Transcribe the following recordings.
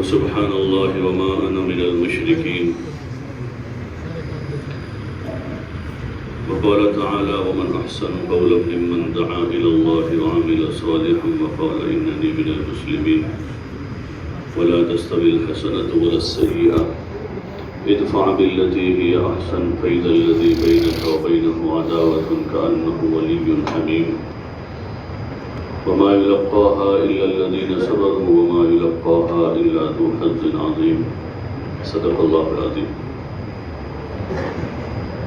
وسبحان الله وما أنا من المشركين. وقال تعالى ومن أحسن قولا ممن دعا إلى الله وعمل صالحا وقال إنني من المسلمين. ولا تستوي الحسنة ولا السيئة ادفع بالتي هي أحسن فإذا الذي بينك وبينه عداوة كأنه ولي حميم. وما يلقاها إلا الذين صبروا وما يلقاها إلا ذو حظ عظيم. صدق اللہ العظیم.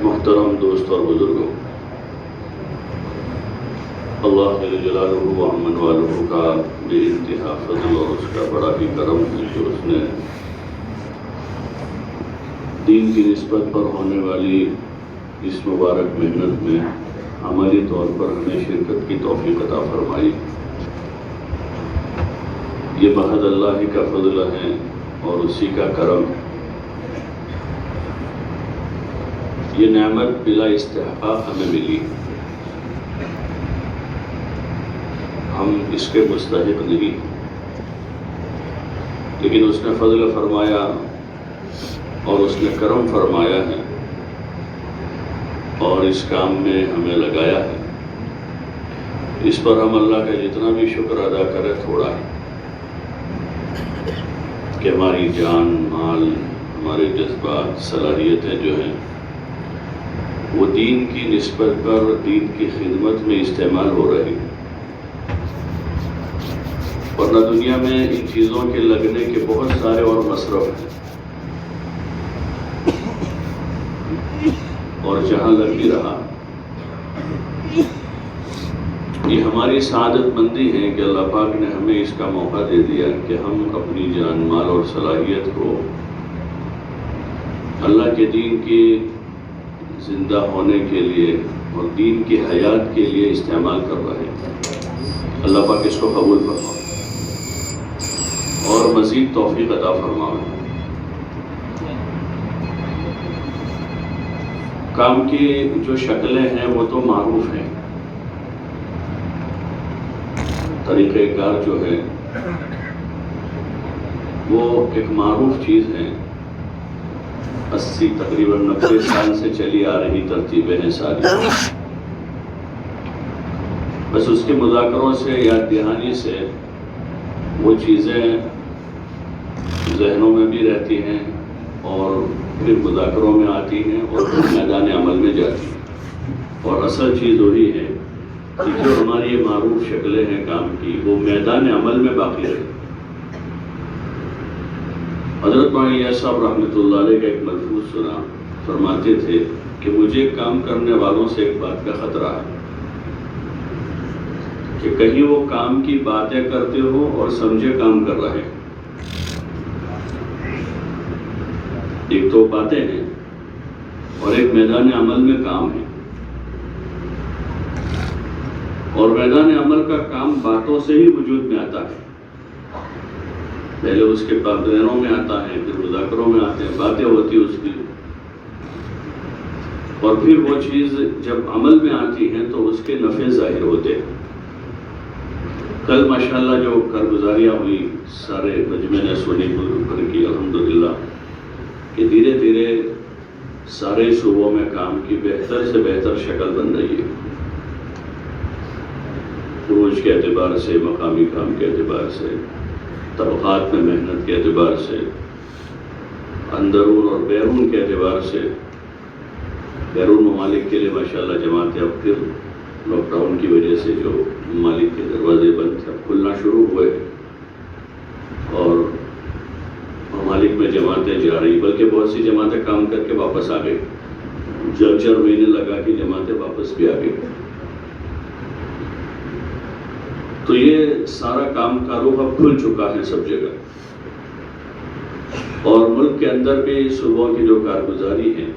محترم دوست اور بزرگوں، اللہ جل جلالہ و عمن والہ کا بے انتہا فضل اور اس کا بڑا ہی کرم ہے جو اس نے دین کی نسبت پر ہونے والی اس مبارک محنت میں عملی طور پر ہمیں شرکت کی توفیق عطا فرمائی. یہ محض اللہ ہی کا فضل ہے اور اسی کا کرم ہے. یہ نعمت بلا استحقاق ہمیں ملی، ہم اس کے مستحق نہیں، لیکن اس نے فضل فرمایا اور اس نے کرم فرمایا ہے اور اس کام میں ہمیں لگایا ہے. اس پر ہم اللہ کا جتنا بھی شکر ادا کریں تھوڑا ہے کہ ہماری جان، مال، ہمارے جذبات، صلاحیتیں جو ہیں وہ دین کی نسبت پر دین کی خدمت میں استعمال ہو رہی ہیں. ورنہ دنیا میں ان چیزوں کے لگنے کے بہت سارے اور مصرف ہیں، اور جہاں لگ بھی رہا یہ ہماری سعادت مندی ہے کہ اللہ پاک نے ہمیں اس کا موقع دے دیا کہ ہم اپنی جان، مال اور صلاحیت کو اللہ کے دین کی زندہ ہونے کے لیے اور دین کی حیات کے لیے استعمال کر رہے ہیں. اللہ پاک اس کو قبول فرمائے اور مزید توفیق عطا فرمائے. کام کی جو شکلیں ہیں وہ تو معروف ہیں. طریقہ کار جو ہے وہ ایک معروف چیز ہے. 80 تقریباً 90 سال سے چلی آ رہی ترتیبیں ہیں ساری. بس اس کے مذاکروں سے، یاد دہانی سے وہ چیزیں ذہنوں میں بھی رہتی ہیں اور پھر مذاکروں میں آتی ہیں اور پھر میدان عمل میں جاتی ہیں. اور اصل چیز وہی ہے کہ جو ہماری یہ معروف شکلیں ہیں کام کی وہ میدان عمل میں باقی رہے. حضرت معاویہ صاحب رحمۃ اللہ علیہ کا ایک ملفوظ سنا، فرماتے تھے کہ مجھے کام کرنے والوں سے ایک بات کا خطرہ ہے کہ کہیں وہ کام کی باتیں کرتے ہو اور سمجھے کام کر رہے ہیں. ایک تو باتیں ہیں اور ایک میدان عمل میں کام ہے. اور میدان عمل کا کام باتوں سے ہی وجود میں آتا ہے. پہلے اس کے بعد ذہنوں میں آتا ہے، پھر مذاکروں میں آتے ہیں، باتیں ہوتی ہیں اس کی، اور پھر وہ چیز جب عمل میں آتی ہے تو اس کے نفع ظاہر ہوتے ہیں. کل ماشاءاللہ جو کارگزاریاں ہوئی سارے مجمع نے سنی پر کی، الحمدللہ کہ دھیرے دھیرے سارے صوبوں میں کام کی بہتر سے بہتر شکل بن رہی ہے. فروج کے اعتبار سے، مقامی کام کے اعتبار سے، طبقات میں محنت کے اعتبار سے، اندرون اور بیرون کے اعتبار سے. بیرون ممالک کے لیے ماشاءاللہ جماعتیں اب پھر لاک ڈاؤن کی وجہ سے جو ممالک کے دروازے بند تھے اب کھلنا شروع ہوئے اور ممالک میں جماعتیں جا رہی، بلکہ بہت سی جماعتیں کام کر کے واپس آ گئی. چار مہینے لگا کہ جماعتیں واپس بھی آ گئی. تو یہ سارا کام کا رخ اب کھل چکا ہے سب جگہ، اور ملک کے اندر بھی صوبوں کی جو کارگزاری ہے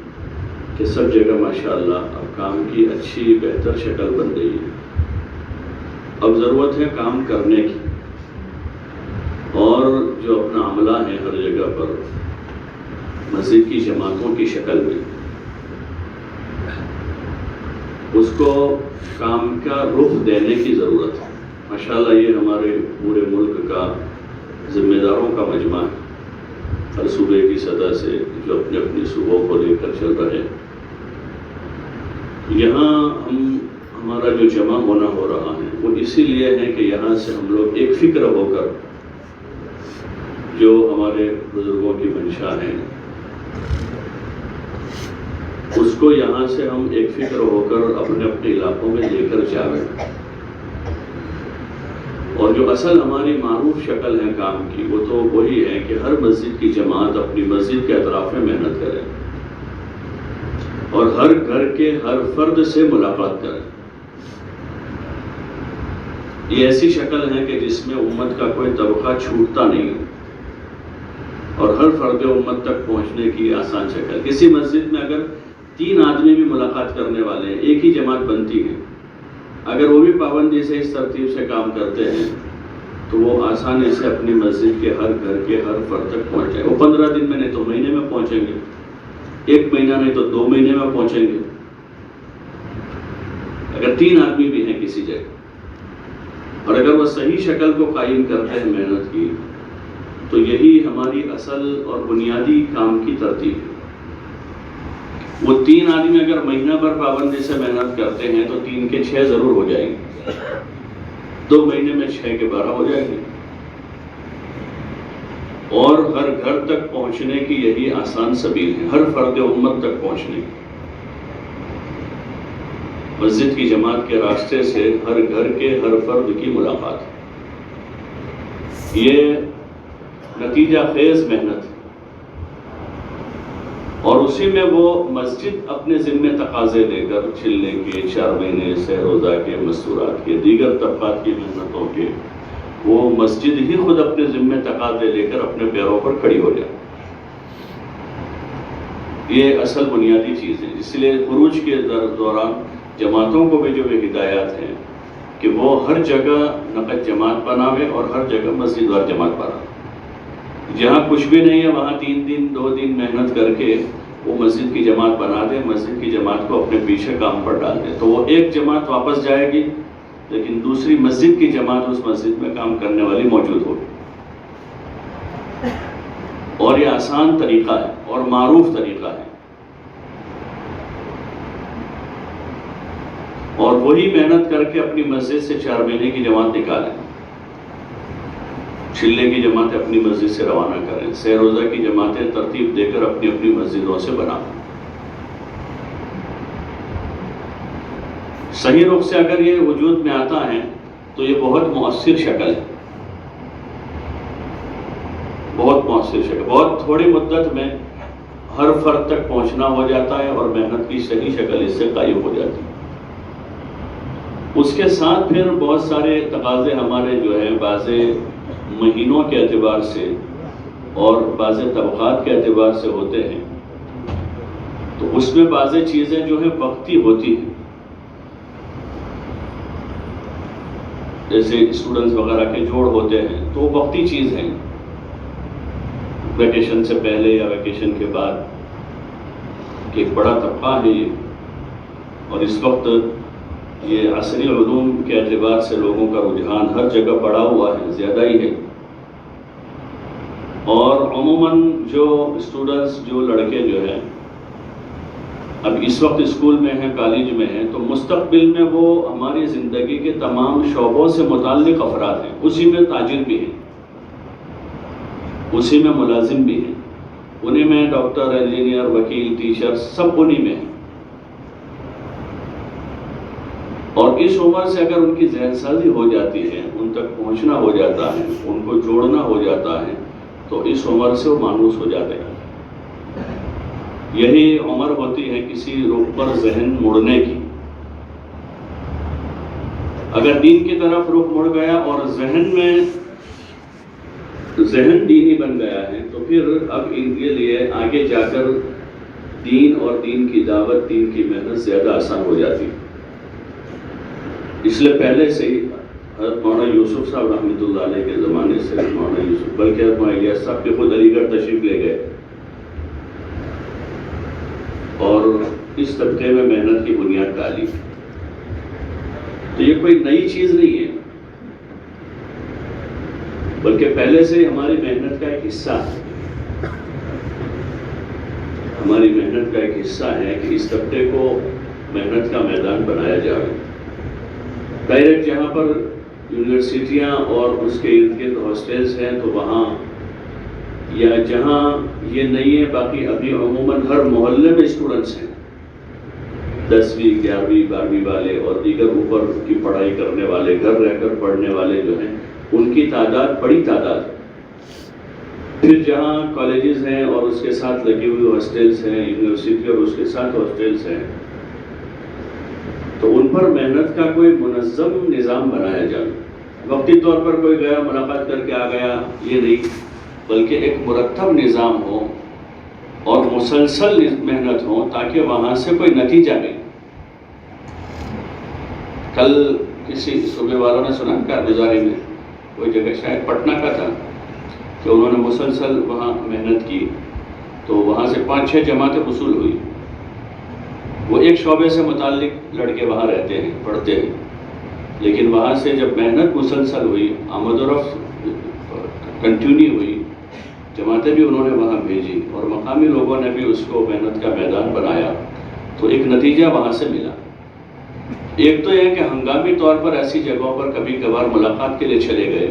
کہ سب جگہ ماشاءاللہ اب کام کی اچھی بہتر شکل بن رہی ہے. اب ضرورت ہے کام کرنے کی، اور جو اپنا عملہ ہے ہر جگہ پر مسجد کی جماعتوں کی شکل میں اس کو کام کا رخ دینے کی ضرورت ہے. ماشاءاللہ یہ ہمارے پورے ملک کا ذمہ داروں کا مجمع ہے. ہر صوبے کی سطح سے جو اپنے اپنے صوبوں کو لے کر چل رہے ہیں، یہاں ہمارا جو جمع ہونا ہو رہا ہے وہ اسی لیے ہے کہ یہاں سے ہم لوگ ایک فکر ہو کر جو ہمارے بزرگوں کی منشا ہے اس کو یہاں سے ہم ایک فکر ہو کر اپنے اپنے علاقوں میں لے کر جاویں، اور جو اصل ہماری معروف شکل ہے کام کی وہ تو وہی ہے کہ ہر مسجد کی جماعت اپنی مسجد کے اطراف میں محنت کرے اور ہر گھر کے ہر فرد سے ملاقات کرے۔ یہ ایسی شکل ہے کہ جس میں امت کا کوئی طبقہ چھوٹتا نہیں ہے اور ہر فرد امت تک پہنچنے کی آسان شکل۔ کسی مسجد میں اگر 3 آدمی بھی ملاقات کرنے والے ہیں، ایک ہی جماعت بنتی ہے، اگر وہ بھی پابندی سے اس ترتیب سے کام کرتے ہیں تو وہ آسانی سے اپنی مسجد کے ہر گھر کے ہر فرد تک پہنچ جائے۔ وہ 15 دن میں نہیں تو مہینے میں پہنچیں گے، 1 مہینہ نہیں تو 2 مہینے میں پہنچیں گے، اگر 3 آدمی بھی ہیں کسی جگہ۔ اور اگر وہ صحیح شکل کو قائم کرتے ہیں محنت کی تو یہی ہماری اصل اور بنیادی کام کی ترتیب ہے۔ وہ 3 آدمی اگر مہینہ بھر پابندی سے محنت کرتے ہیں تو 3 کے 6 ضرور ہو جائیں گے، 2 مہینے میں 6 کے 12 ہو جائیں گے، اور ہر گھر تک پہنچنے کی یہی آسان سبیل ہے، ہر فرد امت تک پہنچنے کی۔ مسجد کی جماعت کے راستے سے ہر گھر کے ہر فرد کی ملاقات، یہ نتیجہ خیز محنت ہے، اور اسی میں وہ مسجد اپنے ذمہ تقاضے لے کر چلنے کے، 4 مہینے سے روزہ کے، مستورات کے، دیگر طبقات کی محنتوں کے، وہ مسجد ہی خود اپنے ذمہ تقاضے لے کر اپنے پیروں پر کھڑی ہو جائے۔ یہ اصل بنیادی چیز ہے۔ اس لیے خروج کے دوران جماعتوں کو بھی جو ہدایات ہیں کہ وہ ہر جگہ نقد جماعت بناوے اور ہر جگہ مسجد وار جماعت بناوے۔ جہاں کچھ بھی نہیں ہے وہاں 3 دن 2 دن محنت کر کے وہ مسجد کی جماعت بنا دے، مسجد کی جماعت کو اپنے پیچھے کام پر ڈال دے، تو وہ ایک جماعت واپس جائے گی لیکن دوسری مسجد کی جماعت اس مسجد میں کام کرنے والی موجود ہوگی۔ اور یہ آسان طریقہ ہے اور معروف طریقہ ہے، اور وہی محنت کر کے اپنی مسجد سے 4 مہینے کی جماعت نکالیں، چلے کی جماعتیں اپنی مسجد سے روانہ کریں، سہ روزہ کی جماعتیں ترتیب دے کر اپنی اپنی مسجدوں سے بنائیں۔ صحیح رخ سے اگر یہ وجود میں آتا ہے تو یہ بہت مؤثر شکل ہے، بہت مؤثر شکل، بہت تھوڑی مدت میں ہر فرد تک پہنچنا ہو جاتا ہے اور محنت کی صحیح شکل اس سے قائم ہو جاتی ہے۔ اس کے ساتھ پھر بہت سارے تقاضے ہمارے جو ہیں بعض مہینوں کے اعتبار سے اور بعض طبقات کے اعتبار سے ہوتے ہیں، تو اس میں بعض چیزیں جو ہیں وقتی ہوتی ہیں، جیسے اسٹوڈنٹس وغیرہ کے جوڑ ہوتے ہیں تو وہ وقتی چیز ہیں، ویکیشن سے پہلے یا ویکیشن کے بعد، ایک بڑا طبقہ ہے یہ، اور اس وقت یہ عصری علوم کے اعتبار سے لوگوں کا رجحان ہر جگہ بڑھا ہوا ہے، زیادہ ہی ہے، اور عموماً جو اسٹوڈنٹس، جو لڑکے جو ہیں اب اس وقت اسکول میں ہیں، کالج میں ہیں، تو مستقبل میں وہ ہماری زندگی کے تمام شعبوں سے متعلق افراد ہیں، اسی میں تاجر بھی ہیں، اسی میں ملازم بھی ہیں، انہی میں ڈاکٹر، انجینئر، وکیل، ٹیچر، سب انہی میں ہیں، اور اس عمر سے اگر ان کی ذہن سازی ہو جاتی ہے، ان تک پہنچنا ہو جاتا ہے، ان کو جوڑنا ہو جاتا ہے، تو اس عمر سے وہ مانوس ہو جاتے ہیں۔ یہی عمر ہوتی ہے کسی رخ پر ذہن مڑنے کی۔ اگر دین کی طرف رخ مڑ گیا اور ذہن دینی بن گیا ہے تو پھر اب ان کے لیے آگے جا کر دین اور دین کی دعوت، دین کی محنت زیادہ آسان ہو جاتی ہے۔ اس لیے پہلے سے ہی حضرت مولانا یوسف صاحب رحمۃ اللہ علیہ کے زمانے سے، مولانا یوسف بلکہ حضرت مولانا الیاس صاحب کے خود علی گڑھ تشریف لے گئے اور اس طبقے میں محنت کی بنیاد ڈالی۔ تو یہ کوئی نئی چیز نہیں ہے، بلکہ پہلے سے ہماری محنت کا ایک حصہ ہے۔ ہماری محنت کا ایک حصہ ہے کہ اس طبقے کو محنت کا میدان بنایا جائے۔ ڈائریکٹ جہاں پر یونیورسٹیاں اور اس کے ارد گرد ہاسٹلس ہیں تو وہاں، یا جہاں یہ نہیں ہے، باقی ابھی عموماً ہر محلے میں اسٹوڈنٹس ہیں، 10ویں 11ویں 12ویں والے اور دیگر اوپر کی پڑھائی کرنے والے، گھر رہ کر پڑھنے والے جو ہیں ان کی تعداد بڑی تعداد ہے۔ پھر جہاں کالجز ہیں اور اس کے ساتھ لگی ہوئی ہاسٹلس ہیں، یونیورسٹی اور اس کے ساتھ ہاسٹلس ہیں، تو ان پر محنت کا کوئی منظم نظام بنایا جائے۔ وقتی طور پر کوئی گیا ملاقات کر کے آ گیا یہ نہیں، بلکہ ایک مرتب نظام ہو اور مسلسل محنت ہو تاکہ وہاں سے کوئی نتیجہ ملے۔ کل کسی صوبے والوں نے سنا کارگزاری میں کوئی جگہ شاید پٹنہ کا تھا کہ انہوں نے مسلسل وہاں محنت کی تو وہاں سے 5-6 جماعتیں وصول ہوئی۔ وہ ایک شعبے سے متعلق لڑکے وہاں رہتے ہیں، پڑھتے ہیں، لیکن وہاں سے جب محنت مسلسل ہوئی، آمد و رفت کنٹینیو ہوئی، جماعتیں بھی انہوں نے وہاں بھیجی اور مقامی لوگوں نے بھی اس کو محنت کا میدان بنایا، تو ایک نتیجہ وہاں سے ملا۔ ایک تو یہ کہ ہنگامی طور پر ایسی جگہوں پر کبھی کبھار ملاقات کے لیے چلے گئے،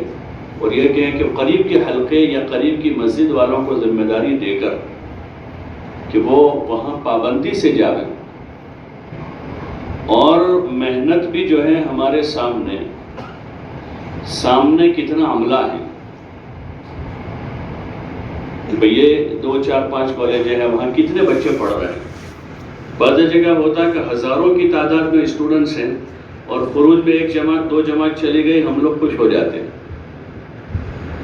اور یہ کہ قریب کے حلقے یا قریب کی مسجد والوں کو ذمہ داری دے کر کہ وہ وہاں پابندی سے جائیں، اور محنت بھی جو ہے ہمارے سامنے کتنا عملہ ہے کہ یہ 2 4 5 کالج ہیں، وہاں کتنے بچے پڑھ رہے ہیں۔ بعض جگہ ہوتا ہے کہ ہزاروں کی تعداد میں اسٹوڈنٹس ہیں اور خروج میں 1 جماعت 2 جماعت چلی گئی، ہم لوگ خوش ہو جاتے ہیں،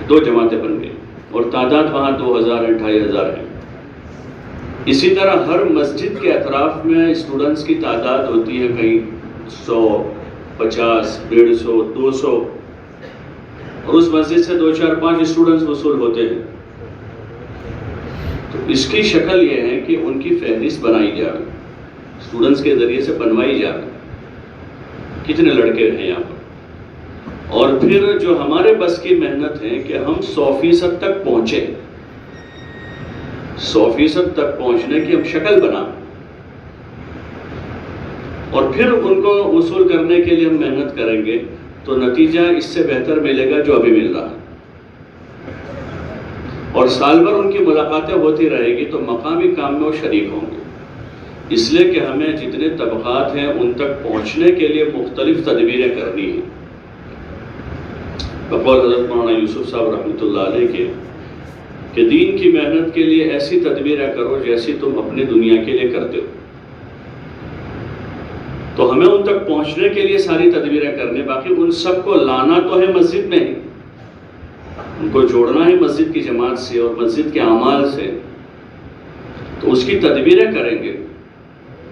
2 جماعتیں بن گئی اور تعداد وہاں 2000 2500 ہے۔ اسی طرح ہر مسجد کے اطراف میں اسٹوڈنٹس کی تعداد ہوتی ہے، کہیں 100 50 150 200، اور اس مسجد سے 2 4 5 اسٹوڈنٹس وصول ہوتے ہیں۔ تو اس کی شکل یہ ہے کہ ان کی فہرست بنائی جائے، اسٹوڈنٹس کے ذریعے سے بنوائی جائے، کتنے لڑکے ہیں یہاں پر، اور پھر جو ہمارے بس کی محنت ہے کہ ہم 100% تک پہنچے، 100% تک پہنچنے کی ہم شکل بنا، اور پھر ان کو وصول کرنے کے لیے ہم محنت کریں گے تو نتیجہ اس سے بہتر ملے گا جو ابھی مل رہا ہے۔ اور سال بھر ان کی ملاقاتیں ہوتی رہے گی تو مقامی کام میں وہ شریک ہوں گے، اس لیے کہ ہمیں جتنے طبقات ہیں ان تک پہنچنے کے لیے مختلف تدبیریں کرنی ہیں۔ بقول حضرت مولانا یوسف صاحب رحمۃ اللہ علیہ کے کہ دین کی محنت کے لیے ایسی تدبیریں کرو جیسی تم اپنی دنیا کے لیے کرتے ہو، تو ہمیں ان تک پہنچنے کے لیے ساری تدبیریں کرنے، باقی ان سب کو لانا تو ہے مسجد میں ہی، ان کو جوڑنا ہے مسجد کی جماعت سے اور مسجد کے اعمال سے، تو اس کی تدبیریں کریں گے۔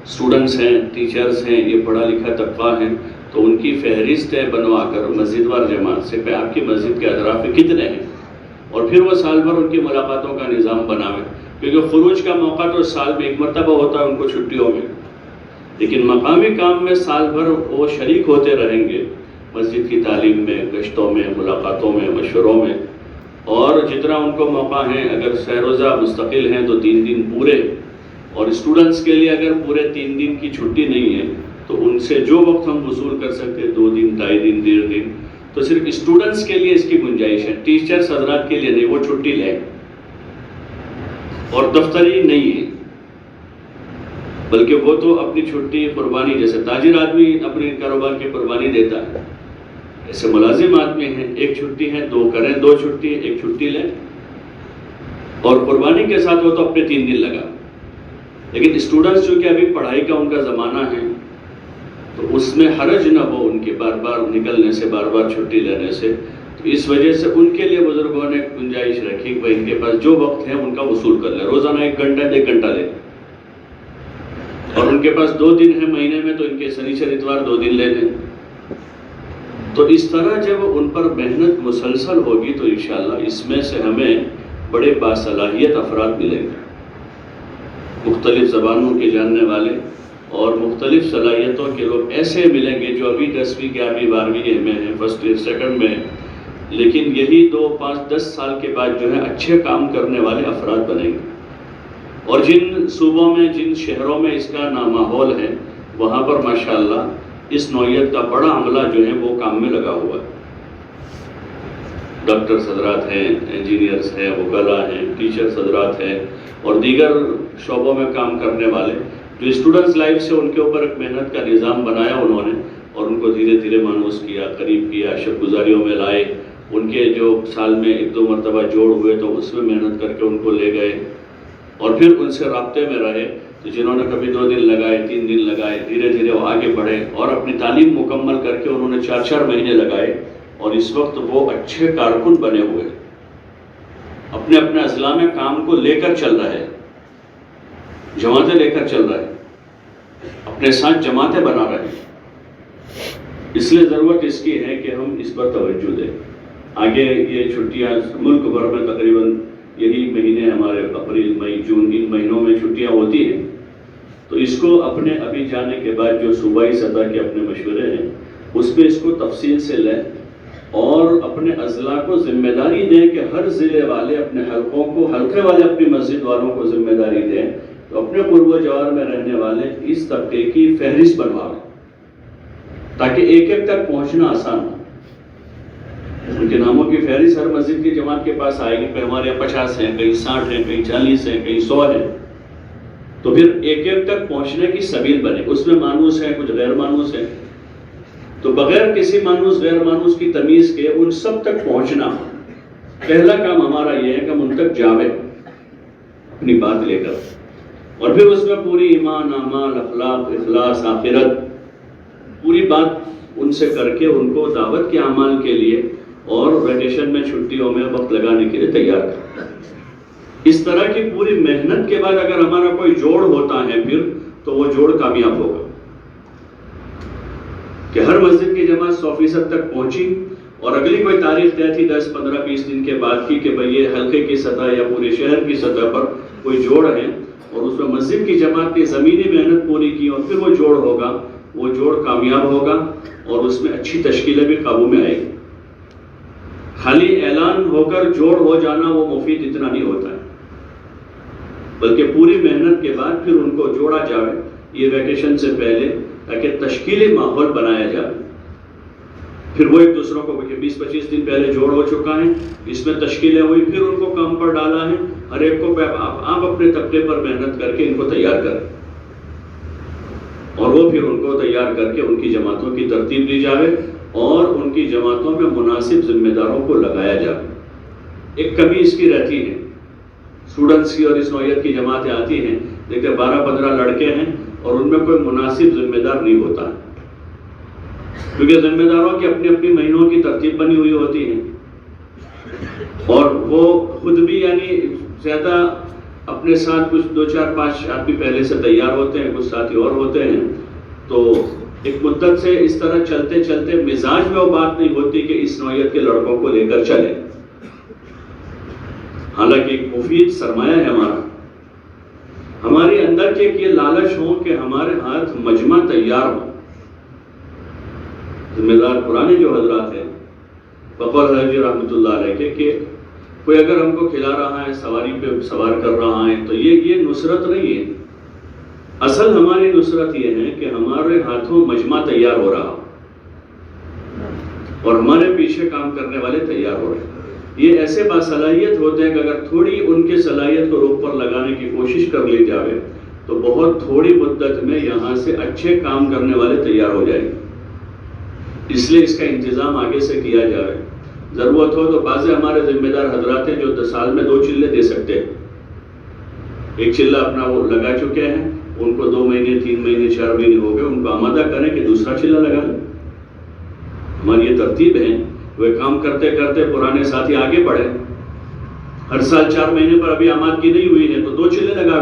اسٹوڈنٹس ہیں، ٹیچرز ہیں، یہ پڑھا لکھا طبقہ ہیں، تو ان کی فہرستیں بنوا کر مسجد وار جماعت سے کہ آپ کی مسجد کے اطراف میں کتنے ہیں، اور پھر وہ سال بھر ان کی ملاقاتوں کا نظام بناویں، کیونکہ خروج کا موقع تو سال میں 1 مرتبہ ہوتا ہے ان کو چھٹیوں میں، لیکن مقامی کام میں سال بھر وہ شریک ہوتے رہیں گے، مسجد کی تعلیم میں، گشتوں میں، ملاقاتوں میں، مشوروں میں، اور جتنا ان کو موقع ہے، اگر سہ روزہ مستقل ہیں تو 3 دن پورے، اور اسٹوڈنٹس کے لیے اگر پورے 3 دن کی چھٹی نہیں ہے تو ان سے جو وقت ہم وصول کر سکتے 2 دن 2.5 دن 1.5 دن، تو صرف اسٹوڈنٹس کے لیے اس کی گنجائش ہے، ٹیچرز حضرات کے لیے نہیں، وہ چھٹی لیں، اور دفتری نہیں ہے، بلکہ وہ تو اپنی چھٹی قربانی، جیسے تاجر آدمی اپنے کاروبار کی قربانی دیتا ہے، ایسے ملازم آدمی ہیں، 1 چھٹی ہے 2 کریں، 2 چھٹی 1 چھٹی لیں، اور قربانی کے ساتھ وہ تو اپنے 3 دن لگا۔ لیکن اسٹوڈنٹس چونکہ ابھی پڑھائی کا ان کا زمانہ ہے تو اس میں حرج نہ ہو ان کے بار بار نکلنے سے، بار بار چھٹی لینے سے، تو اس وجہ سے ان کے لیے بزرگوں نے گنجائش رکھی کہ ان کے پاس جو وقت ہے ان کا وصول کر لیں، روزانہ 1 گھنٹہ 1 گھنٹہ لیں، اور ان کے پاس 2 دن ہیں مہینے میں تو ان کے شنیچر اتوار 2 دن لے لیں۔ تو اس طرح جب ان پر محنت مسلسل ہوگی تو انشاءاللہ اس میں سے ہمیں بڑے باصلاحیت افراد ملیں گے، مختلف زبانوں کے جاننے والے اور مختلف صلاحیتوں کے لوگ ایسے ملیں گے جو ابھی 10ویں 11ویں 12ویں میں ہیں، فرسٹ ایئر سیکنڈ میں ہیں، لیکن یہی 2 5 10 سال کے بعد جو ہے اچھے کام کرنے والے افراد بنیں گے، اور جن صوبوں میں جن شہروں میں اس کا ماحول ہے وہاں پر ماشاءاللہ اس نوعیت کا بڑا عملہ جو ہے وہ کام میں لگا ہوا ہے. ڈاکٹر حضرات ہیں، انجینئرز ہیں، وکلاء ہیں، ٹیچرز حضرات ہیں اور دیگر شعبوں میں کام کرنے والے جو اسٹوڈنٹس لائف سے ان کے اوپر ایک محنت کا نظام بنایا انہوں نے اور ان کو دھیرے دھیرے مانوس کیا، قریب کیا، شب گزاریوں میں لائے. ان کے جو سال میں 1-2 مرتبہ جوڑ ہوئے تو اس میں محنت کر کے ان کو لے گئے اور پھر ان سے رابطے میں رہے. تو جنہوں نے کبھی 2 دن لگائے، 3 دن لگائے، دھیرے دھیرے وہ آگے بڑھے اور اپنی تعلیم مکمل کر کے انہوں نے 4 مہینے لگائے اور اس وقت وہ اچھے کارکن بنے ہوئے اپنے اپنے اضلاع میں کام کو لے کر چل رہے، جماعتیں لے کر چل رہے، اپنے ساتھ جماعتیں بنا رہے. اس لیے ضرورت اس کی ہے کہ ہم اس پر توجہ دیں. آگے یہ چھٹیاں ملک بھر میں تقریباً یہی مہینے ہمارے اپریل، مئی، جون، ان مہینوں میں چھٹیاں ہوتی ہیں. تو اس کو اپنے ابھی جانے کے بعد جو صوبائی سطح کے اپنے مشورے ہیں اس پہ اس کو تفصیل سے لیں اور اپنے اضلاع کو ذمہ داری دیں کہ ہر ضلع والے اپنے حلقوں کو، حلقے والے اپنی مسجد والوں کو ذمہ داری دیں تو اپنے قرب و جوار میں رہنے والے اس طبقے کی فہرست بنوا لیں تاکہ ایک ایک تک پہنچنا آسان ہو. ان کے ناموں کی فہرست ہر مسجد کی جماعت کے پاس آئے گی کہ ہمارے 50 ہیں، کہیں 60 ہیں، کہیں 40 ہیں، کہیں 100 ہیں. تو پھر ایک ایک تک پہنچنے کی سبیل بنے. اس میں مانوس ہیں، کچھ غیر مانوس ہیں، تو بغیر کسی مانوس غیر مانوس کی تمیز کے ان سب تک پہنچنا. پہلا کام ہمارا یہ ہے کہ ہم ان تک جاویں اپنی بات لے کر اور پھر اس میں پوری ایمان، اعمال، اخلاق، اخلاص، آخرت پوری بات ان سے کر کے ان کو دعوت کے اعمال کے لیے اور ویکیشن میں چھٹیوں میں وقت لگانے کے لیے تیار کرتا ہے. اس طرح کی پوری محنت کے بعد اگر ہمارا کوئی جوڑ ہوتا ہے پھر تو وہ جوڑ کامیاب ہوگا کہ ہر مسجد کی جماعت 100% تک پہنچی اور اگلی کوئی تاریخ طے تھی 10، 15، 20 دن کے بعد کی کہ بھئی یہ حلقے کی سطح یا پورے شہر کی سطح پر کوئی جوڑ ہے اور اس میں مسجد کی جماعت نے زمینی محنت پوری کی اور پھر وہ جوڑ ہوگا، وہ جوڑ کامیاب ہوگا اور اس میں اچھی تشکیلیں بھی قابو میں آئے گی. خالی اعلان ہو کر جوڑ ہو جانا وہ مفید اتنا نہیں ہوتا ہے بلکہ پوری محنت کے بعد پھر ان کو جوڑا جائے یہ ویکیشن سے پہلے تاکہ تشکیلی ماحول بنایا جائے. پھر وہ ایک دوسروں کو 20-25 دن پہلے جوڑ ہو چکا ہے، اس میں تشکیلیں ہوئی، پھر ان کو کام پر ڈالا ہے. ہر ایک کو آپ اپنے طبقے پر محنت کر کے ان کو تیار کریں اور وہ پھر ان کو تیار کر کے ان کی جماعتوں کی ترتیب دی جائے اور ان کی جماعتوں میں مناسب ذمہ داروں کو لگایا جائے. ایک کمی اس کی رہتی ہے اسٹوڈنٹس کی اور اس نوعیت کی جماعتیں آتی ہیں لیکن 12-15 لڑکے ہیں اور ان میں کوئی مناسب ذمہ دار نہیں ہوتا ہے کیونکہ ذمہ داروں کی اپنی اپنی مہینوں کی ترتیب بنی ہوئی ہوتی ہے اور وہ خود بھی یعنی زیادہ اپنے ساتھ کچھ 2-4-5 آدمی پہلے سے تیار ہوتے ہیں، کچھ ساتھی اور ہوتے ہیں. تو ایک مدت سے اس طرح چلتے چلتے مزاج میں وہ بات نہیں ہوتی کہ اس نوعیت کے لڑکوں کو لے کر چلیں. حالانکہ ایک مفید سرمایہ ہے ہمارے اندر کے یہ لالچ ہو کہ ہمارے ہاتھ مجمع تیار ہو. ذمہ دار پرانے جو حضرات ہیں بقول حضرت رحمۃ اللہ علیہ کہ کوئی اگر ہم کو کھلا رہا ہے، سواری پہ سوار کر رہا ہے تو یہ نصرت نہیں ہے. اصل ہماری نصرت یہ ہے کہ ہمارے ہاتھوں مجمع تیار ہو رہا اور ہمارے پیچھے کام کرنے والے تیار ہو رہے ہیں. یہ ایسے باصلاحیت ہوتے ہیں کہ اگر تھوڑی ان کی صلاحیت کو روک پر لگانے کی کوشش کر لی جائے تو بہت تھوڑی مدت میں یہاں سے اچھے کام کرنے والے تیار ہو جائیں گے. اس لیے اس کا انتظام آگے سے کیا جائے. ضرورت ہو تو بعض ہمارے ذمہ دار حضرات ہیں جو سال میں 2 چلے دے سکتے ہیں. ایک چلہ اپنا وہ لگا چکے ہیں، ان کو 2 مہینے 3 مہینے 4 مہینے ہو گئے، ان کو آمادہ کریں کہ دوسرا چلہ لگا لیں. ہماری یہ ترتیب ہے. وہ کام کرتے کرتے پرانے ساتھی آگے بڑھے. ہر سال 4 مہینے پر ابھی آمادگی نہیں ہوئی ہے تو 2 چلے لگا،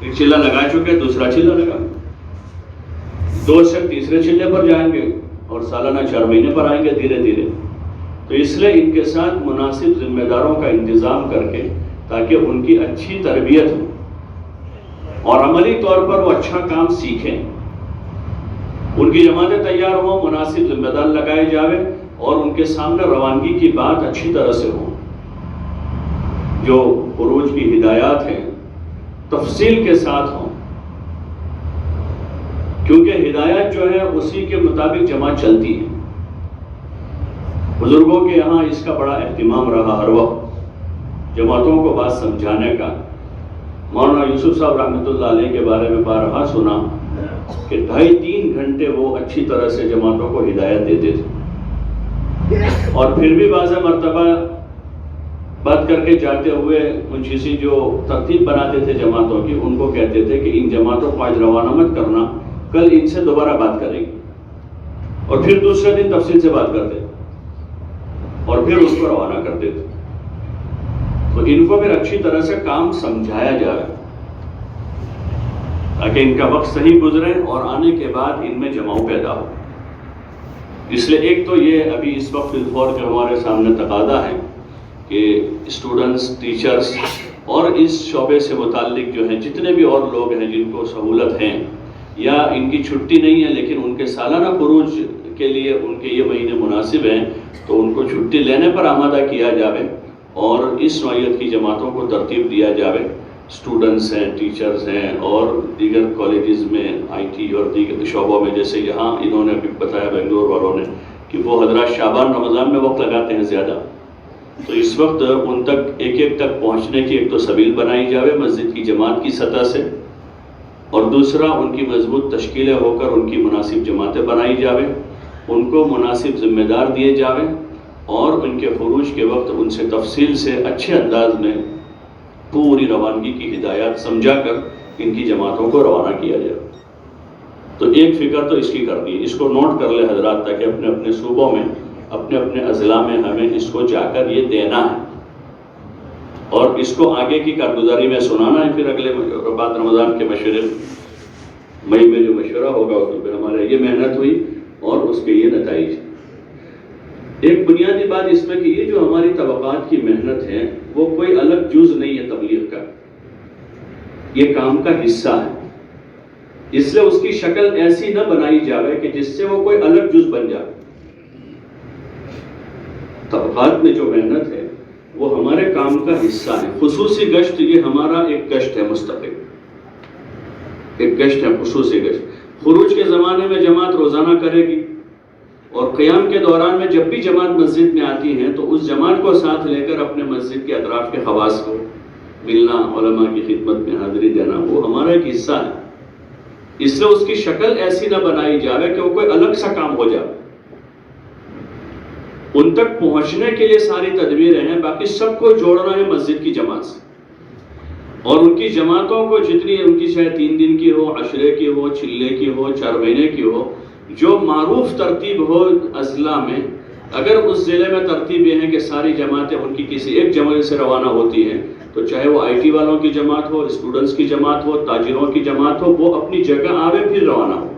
ایک چلہ لگا چکے دوسرا چلہ لگا، 2 سے تیسرے چلے پر جائیں گے اور سالانہ 4 مہینے پر آئیں گے دھیرے دھیرے. تو اس لیے ان کے ساتھ مناسب ذمہ داروں کا انتظام کر کے تاکہ ان کی اچھی تربیت ہو اور عملی طور پر وہ اچھا کام سیکھیں. ان کی جماعتیں تیار ہوں، مناسب ذمہ دار لگائے جاوے اور ان کے سامنے روانگی کی بات اچھی طرح سے ہو. جو خروج کی ہدایات ہیں تفصیل کے ساتھ ہوں، کیونکہ ہدایت جو ہے اسی کے مطابق جماعت چلتی ہے۔ بزرگوں کے یہاں اس کا بڑا اہتمام رہا، ہر وقت جماعتوں کو بات سمجھانے کا۔ مولانا یوسف صاحب رحمۃ اللہ علیہ کے بارے میں بارہا سنا کہ 2.5-3 گھنٹے وہ اچھی طرح سے جماعتوں کو ہدایت دیتے تھے، اور پھر بھی بعض مرتبہ بات کر کے جاتے ہوئے منشی جو ترتیب بناتے تھے جماعتوں کی، ان کو کہتے تھے کہ ان جماعتوں کو آج روانہ مت کرنا، کل ان سے دوبارہ بات کریں گے، اور پھر دوسرے دن تفصیل سے بات کرتے اور پھر اس کو روانہ کرتے تھے۔ تو ان کو پھر اچھی طرح سے کام سمجھایا جائے تاکہ ان کا وقت صحیح گزرے اور آنے کے بعد ان میں جماؤ پیدا ہو۔ اس لیے ایک تو یہ ابھی اس وقت فور کے ہمارے سامنے تقاضا ہے کہ اسٹوڈنٹس، ٹیچرز اور اس شعبے سے متعلق جو ہیں جتنے بھی اور لوگ ہیں جن کو سہولت ہیں یا ان کی چھٹی نہیں ہے لیکن ان کے سالانہ خروج کے لیے ان کے یہ مہینے مناسب ہیں، تو ان کو چھٹی لینے پر آمادہ کیا جائے اور اس نوعیت کی جماعتوں کو ترتیب دیا جائے۔ اسٹوڈنٹس ہیں، ٹیچرز ہیں، اور دیگر کالجز میں آئی ٹی اور دیگر شعبوں میں، جیسے یہاں انہوں نے ابھی بتایا بنگلور والوں نے کہ وہ حضرات شعبان رمضان میں وقت لگاتے ہیں زیادہ، تو اس وقت ان تک ایک تک پہنچنے کی ایک تو سبیل بنائی جائے مسجد کی جماعت کی سطح سے، اور دوسرا ان کی مضبوط تشکیلیں ہو کر ان کی مناسب جماعتیں بنائی جاویں، ان کو مناسب ذمہ دار دیے جاویں، اور ان کے خروج کے وقت ان سے تفصیل سے اچھے انداز میں پوری روانگی کی ہدایات سمجھا کر ان کی جماعتوں کو روانہ کیا جائے۔ تو ایک فکر تو اس کی کرنی ہے، اس کو نوٹ کر لے حضرات، تاکہ اپنے اپنے صوبوں میں، اپنے اپنے اضلاع میں ہمیں اس کو جا کر یہ دینا ہے اور اس کو آگے کی کارگزاری میں سنانا ہے۔ پھر اگلے بعد رمضان کے مشورے مئی میں جو مشورہ ہوگا اس پہ ہمارے یہ محنت ہوئی اور اس کے یہ نتائج۔ ایک بنیادی بات اس میں کہ یہ جو ہماری طبقات کی محنت ہے وہ کوئی الگ جز نہیں ہے تبلیغ کا، یہ کام کا حصہ ہے، اس لیے اس کی شکل ایسی نہ بنائی جاوے کہ جس سے وہ کوئی الگ جز بن جائے۔ طبقات میں جو محنت ہے وہ ہمارے کام کا حصہ ہے۔ خصوصی گشت یہ ہمارا ایک گشت ہے، مستقل ایک گشت ہے، خصوصی گشت۔ خروج کے زمانے میں جماعت روزانہ کرے گی، اور قیام کے دوران میں جب بھی جماعت مسجد میں آتی ہے تو اس جماعت کو ساتھ لے کر اپنے مسجد کے اطراف کے خواص کو ملنا، علماء کی خدمت میں حاضری دینا، وہ ہمارا ایک حصہ ہے۔ اس لیے اس کی شکل ایسی نہ بنائی جائے کہ وہ کوئی الگ سا کام ہو جائے۔ ان تک پہنچنے کے لیے ساری تدبیریں ہیں، باقی سب کو جوڑنا ہے مسجد کی جماعت سے، اور ان کی جماعتوں کو جتنی ان کی چاہے 3 دن کی ہو، عشرے کی ہو، چلے کی ہو، 4 مہینے کی ہو، جو معروف ترتیب ہو اضلاع میں، اگر اس ضلع میں ترتیب یہ ہے کہ ساری جماعتیں ان کی کسی ایک جماعت سے روانہ ہوتی ہیں، تو چاہے وہ آئی ٹی والوں کی جماعت ہو، اسٹوڈنٹس کی جماعت ہو، تاجروں کی جماعت ہو، وہ اپنی جگہ آوے پھر روانہ ہو۔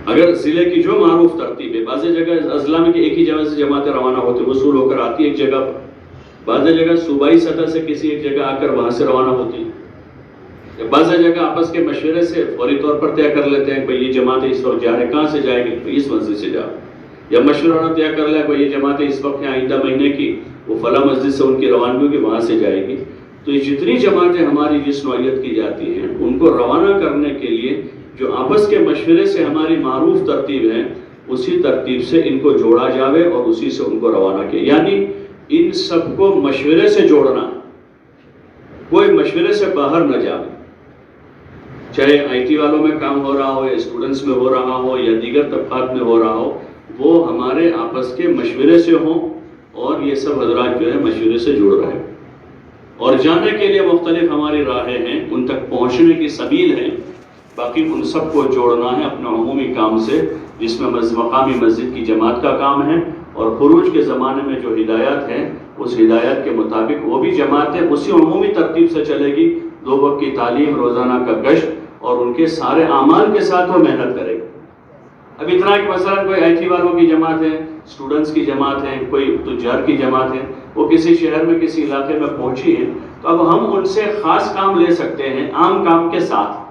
اگر ضلع کی جو معروف ترتیب ہے، بعض جگہ اضلاع میں کہ ایک ہی جگہ سے جماعتیں روانہ ہوتی، وصول ہو کر آتی ایک جگہ پر، بعض جگہ صوبائی سطح سے کسی ایک جگہ آ کر وہاں سے روانہ ہوتی، بعض جگہ آپس کے مشورے سے فوری طور پر طے کر لیتے ہیں کہ یہ جماعت اس وقت جا رہے، کہاں سے جائے گی، تو اس مسجد سے جاؤ، یا مشورہ طے کر لیا کہ یہ جماعت اس وقت ہے، آئندہ مہینے کی وہ فلاں مسجد سے ان کی روانگی ہوگی، وہاں سے جائے گی۔ تو یہ جتنی جماعتیں ہماری جس نوعیت کی جاتی ہیں ان کو روانہ کرنے کے لیے جو آپس کے مشورے سے ہماری معروف ترتیب ہے، اسی ترتیب سے ان کو جوڑا جاوے اور اسی سے ان کو روانہ کیا، یعنی ان سب کو مشورے سے جوڑنا، کوئی مشورے سے باہر نہ جاوے، چاہے آئی ٹی والوں میں کام ہو رہا ہو یا اسٹوڈنٹس میں ہو رہا ہو یا دیگر طبقات میں ہو رہا ہو، وہ ہمارے آپس کے مشورے سے ہوں، اور یہ سب حضرات جو ہے مشورے سے جڑ رہے ہیں، اور جانے کے لیے مختلف ہماری راہیں ہیں، ان تک پہنچنے کی سبیل ہیں، باقی ان سب کو جوڑنا ہے اپنے عمومی کام سے، جس میں مقامی مسجد کی جماعت کا کام ہے، اور خروج کے زمانے میں جو ہدایات ہیں اس ہدایات کے مطابق وہ بھی جماعتیں اسی عمومی ترتیب سے چلے گی، 2 وقت کی تعلیم، روزانہ کا گشت، اور ان کے سارے اعمال کے ساتھ وہ محنت کرے گی۔ اب اتنا کہ مثلا کوئی آئی ٹی والوں کی جماعت ہے، اسٹوڈنٹس کی جماعت ہے، کوئی تجار کی جماعت ہے، وہ کسی شہر میں کسی علاقے میں پہنچی ہے، تو اب ہم ان سے خاص کام لے سکتے ہیں عام کام کے ساتھ۔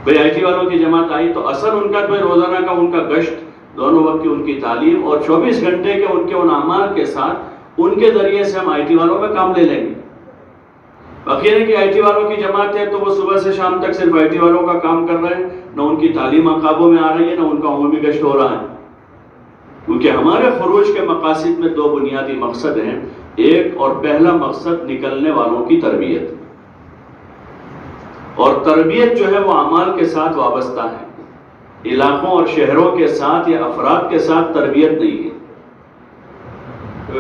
بھئی آئی ٹی والوں کی جماعت آئی تو اصل ان کا کوئی روزانہ کا ان کا گشت، دونوں وقت کی ان کی تعلیم اور 24 گھنٹے کے ان اعمال کے ساتھ ان کے ذریعے سے ہم آئی ٹی والوں میں کام لے لیں گے. باقی ہے کہ آئی ٹی والوں کی جماعت ہے تو وہ صبح سے شام تک صرف آئی ٹی والوں کا کام کر رہے ہیں، نہ ان کی تعلیم عقابوں میں آ رہی ہے، نہ ان کا عمومی گشت ہو رہا ہے. کیونکہ ہمارے خروج کے مقاصد میں 2 بنیادی مقصد ہیں. ایک اور پہلا مقصد نکلنے والوں کی تربیت، اور تربیت جو ہے وہ اعمال کے ساتھ وابستہ ہے. علاقوں اور شہروں کے ساتھ یا افراد کے ساتھ تربیت نہیں ہے.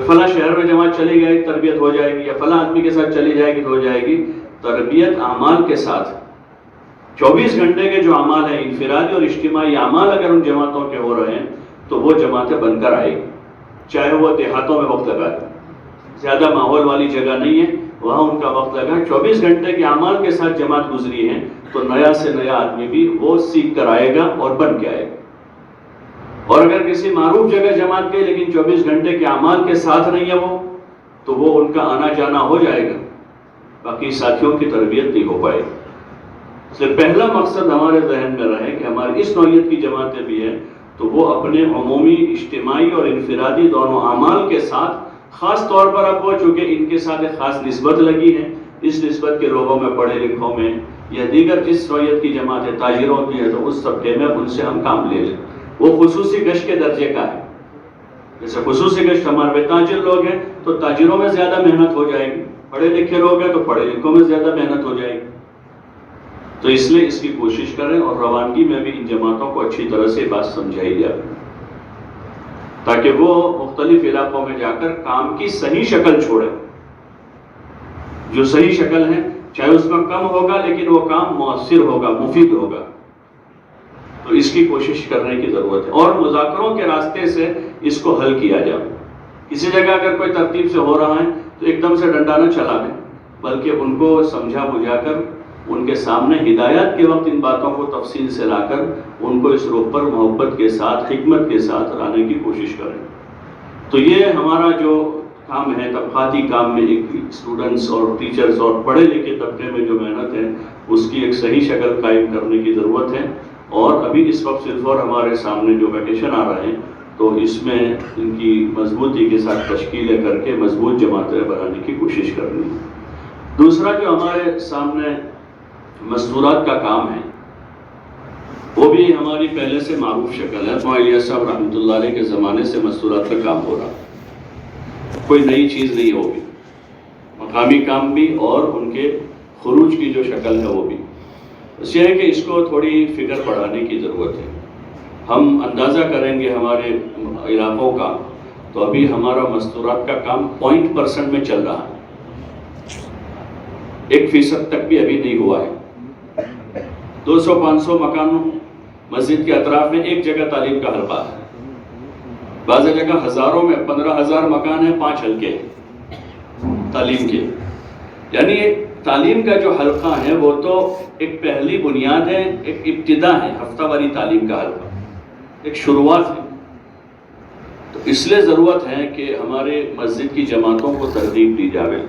فلاں شہر میں جماعت چلی گئی تربیت ہو جائے گی، یا فلاں آدمی کے ساتھ چلی جائے گی تو ہو جائے گی. تربیت اعمال کے ساتھ 24 گھنٹے کے جو اعمال ہیں، انفرادی اور اجتماعی اعمال اگر ان جماعتوں کے ہو رہے ہیں تو وہ جماعتیں بن کر آئے گی. چاہے وہ دیہاتوں میں وقت لگا ہے، زیادہ ماحول والی جگہ نہیں ہے، وہاں ان کا وقت لگا. 24 گھنٹے کے اعمال کے ساتھ جماعت گزری ہے تو نیا سے نیا آدمی بھی وہ سیکھ کر آئے گا اور بن کے آئے گا. اور اگر کسی معروف جگہ جماعت گئی لیکن 24 گھنٹے کے اعمال کے ساتھ نہیں ہے وہ، تو وہ ان کا آنا جانا ہو جائے گا، باقی ساتھیوں کی تربیت نہیں ہو پائے گی. اس لیے پہلا مقصد ہمارے ذہن میں رہے کہ ہماری اس نوعیت کی جماعتیں بھی ہیں تو وہ اپنے عمومی، اجتماعی اور انفرادی دونوں اعمال کے ساتھ، خاص طور پر اب وہ چونکہ ان کے ساتھ ایک خاص نسبت لگی ہے، اس نسبت کے لوگوں میں، پڑھے لکھوں میں، یا دیگر جس نوعیت کی جماعتیں تاجروں کی ہے تو اس طبقے میں ان سے ہم کام لے لیں. وہ خصوصی گشت کے درجے کا ہے. جیسے خصوصی گشت ہمارے تاجر لوگ ہیں تو تاجروں میں زیادہ محنت ہو جائے گی، پڑھے لکھے لوگ ہیں تو پڑھے لکھوں میں زیادہ محنت ہو جائے گی. تو اس لیے اس کی کوشش کریں اور روانگی میں بھی ان جماعتوں کو اچھی طرح سے بات سمجھائی جائے تاکہ وہ مختلف علاقوں میں جا کر کام کی صحیح شکل چھوڑیں. جو صحیح شکل ہے چاہے اس میں کم ہوگا لیکن وہ کام مؤثر ہوگا، مفید ہوگا. تو اس کی کوشش کرنے کی ضرورت ہے اور مذاکروں کے راستے سے اس کو حل کیا جائے. کسی جگہ اگر کوئی ترتیب سے ہو رہا ہے تو ایک دم سے ڈنڈا نہ چلا دیں، بلکہ ان کو سمجھا بجھا کر ان کے سامنے ہدایات کے وقت ان باتوں کو تفصیل سے لا کر ان کو اس روح پر محبت کے ساتھ، حکمت کے ساتھ لانے کی کوشش کریں. تو یہ ہمارا جو کام ہے، طبقاتی کام میں ایک اسٹوڈنٹس اور ٹیچرز اور پڑھے لکھے طبقے میں جو محنت ہے اس کی ایک صحیح شکل قائم کرنے کی ضرورت ہے. اور ابھی اس وقت صرف اور ہمارے سامنے جو ویکیشن آ رہے ہیں تو اس میں ان کی مضبوطی کے ساتھ تشکیلیں کر کے مضبوط جماعتیں بنانے کی کوشش کرنی ہے. دوسرا جو ہمارے سامنے مستورات کا کام ہے وہ بھی ہماری پہلے سے معروف شکل ہے. مولانا الیاس صاحب رحمۃ اللہ علیہ کے زمانے سے مستورات کا کام ہو رہا، کوئی نئی چیز نہیں ہوگی. مقامی کام بھی اور ان کے خروج کی جو شکل ہے وہ بھی. اس یہ ہے کہ اس کو تھوڑی فکر بڑھانے کی ضرورت ہے. ہم اندازہ کریں گے ہمارے علاقوں کا تو ابھی ہمارا مستورات کا کام 0% میں چل رہا ہے، 1% تک بھی ابھی نہیں ہوا ہے. 200-500 مکانوں مسجد کے اطراف میں ایک جگہ تعلیم کا حلقہ ہے، بعض جگہ ہزاروں میں 15,000 مکان ہیں، 5 حلقے تعلیم کے. یعنی تعلیم کا جو حلقہ ہے وہ تو ایک پہلی بنیاد ہے، ایک ابتدا ہے، ہفتہ واری تعلیم کا حلقہ ایک شروعات ہے. تو اس لیے ضرورت ہے کہ ہمارے مسجد کی جماعتوں کو ترغیب دی جائے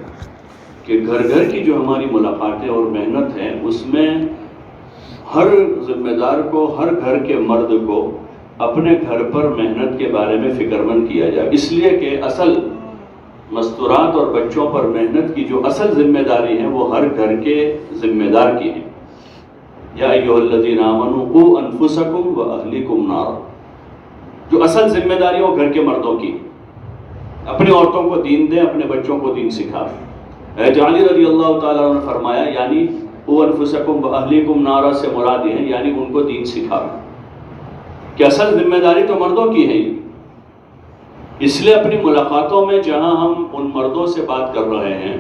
کہ گھر گھر کی جو ہماری ملاقاتیں اور محنت ہے اس میں ہر ذمہ دار کو، ہر گھر کے مرد کو اپنے گھر پر محنت کے بارے میں فکر مند کیا جائے. اس لیے کہ اصل مستورات اور بچوں پر محنت کی جو اصل ذمہ داری ہے وہ ہر گھر کے ذمہ دار کی ہے. یا ایھا الذین آمنوا قوا انفسکم واہلیکم نارا. جو اصل ذمہ داری وہ گھر کے مردوں کی، اپنی عورتوں کو دین دیں، اپنے بچوں کو دین سکھائیں. حضرت علی رضی اللہ تعالیٰ عنہ نے فرمایا یعنی قوا انفسکم واہلیکم نارا سے مراد ہے یعنی ان کو دین سکھائیں کہ اصل ذمہ داری تو مردوں کی ہے. اس لیے اپنی ملاقاتوں میں جہاں ہم ان مردوں سے بات کر رہے ہیں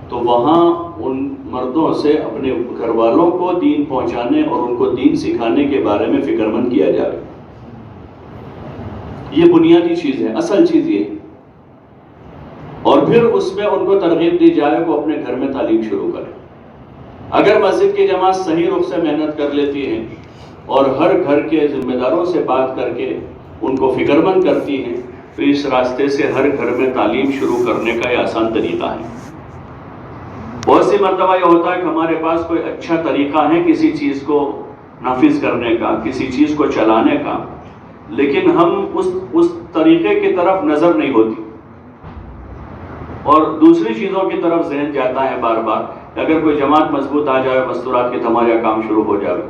تو وہاں ان مردوں سے اپنے گھر والوں کو دین پہنچانے اور ان کو دین سکھانے کے بارے میں فکر مند کیا جائے. یہ بنیادی چیز ہے، اصل چیز یہ. اور پھر اس میں ان کو ترغیب دی جائے کہ اپنے گھر میں تعلیم شروع کریں. اگر مسجد کی جماعت صحیح رخ سے محنت کر لیتی ہے اور ہر گھر کے ذمہ داروں سے بات کر کے ان کو فکر مند کرتی ہیں تو اس راستے سے ہر گھر میں تعلیم شروع کرنے کا یہ آسان طریقہ ہے. بہت سی مرتبہ یہ ہوتا ہے کہ ہمارے پاس کوئی اچھا طریقہ ہے کسی چیز کو نافذ کرنے کا، کسی چیز کو چلانے کا، لیکن ہم اس طریقے کی طرف نظر نہیں ہوتی. اور دوسری چیزوں کی طرف ذہن جاتا ہے بار بار. اگر کوئی جماعت مضبوط آ جائے، مستورات کے دھمالیہ کام شروع ہو جائے،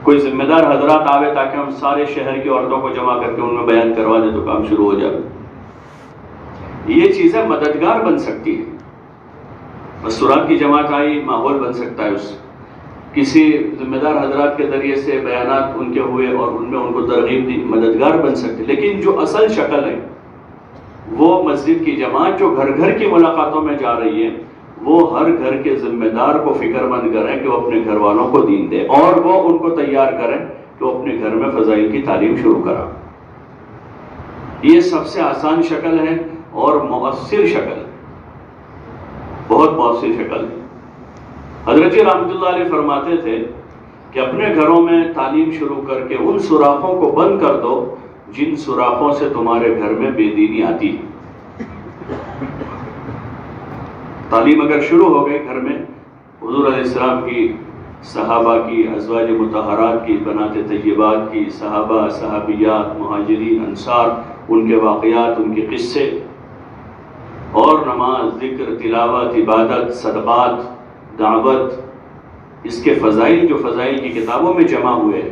کوئی ذمہ دار حضرات آوے تاکہ ہم سارے شہر کی عورتوں کو جمع کر کے ان میں بیان کروا دیں تو کام شروع ہو جائے. یہ چیزیں مددگار بن سکتی ہیں. مستورات کی جماعت آئی، ماحول بن سکتا ہے. اس کسی ذمہ دار حضرات کے ذریعے سے بیانات ان کے ہوئے اور ان میں ان کو ترغیب دی، مددگار بن سکتے. لیکن جو اصل شکل ہے وہ مسجد کی جماعت جو گھر گھر کی ملاقاتوں میں جا رہی ہے، وہ ہر گھر کے ذمہ دار کو فکر مند کریں کہ وہ اپنے گھر والوں کو دین دے، اور وہ ان کو تیار کریں کہ وہ اپنے گھر میں فضائل کی تعلیم شروع کریں. یہ سب سے آسان شکل ہے اور مؤثر شکل ہے، بہت مؤثر شکل ہے. حضرت جی رحمۃ اللہ علیہ فرماتے تھے کہ اپنے گھروں میں تعلیم شروع کر کے ان سوراخوں کو بند کر دو جن سوراخوں سے تمہارے گھر میں بے دینی آتی ہے. تعلیم اگر شروع ہو گئی گھر میں، حضور علیہ السلام کی، صحابہ کی، ازواج مطہرات کی، بنات طیبات کی، صحابہ، صحابیات، مہاجرین، انصار، ان کے واقعات، ان کے قصے، اور نماز، ذکر، تلاوت، عبادت، صدقات، دعوت، اس کے فضائل جو فضائل کی کتابوں میں جمع ہوئے ہیں،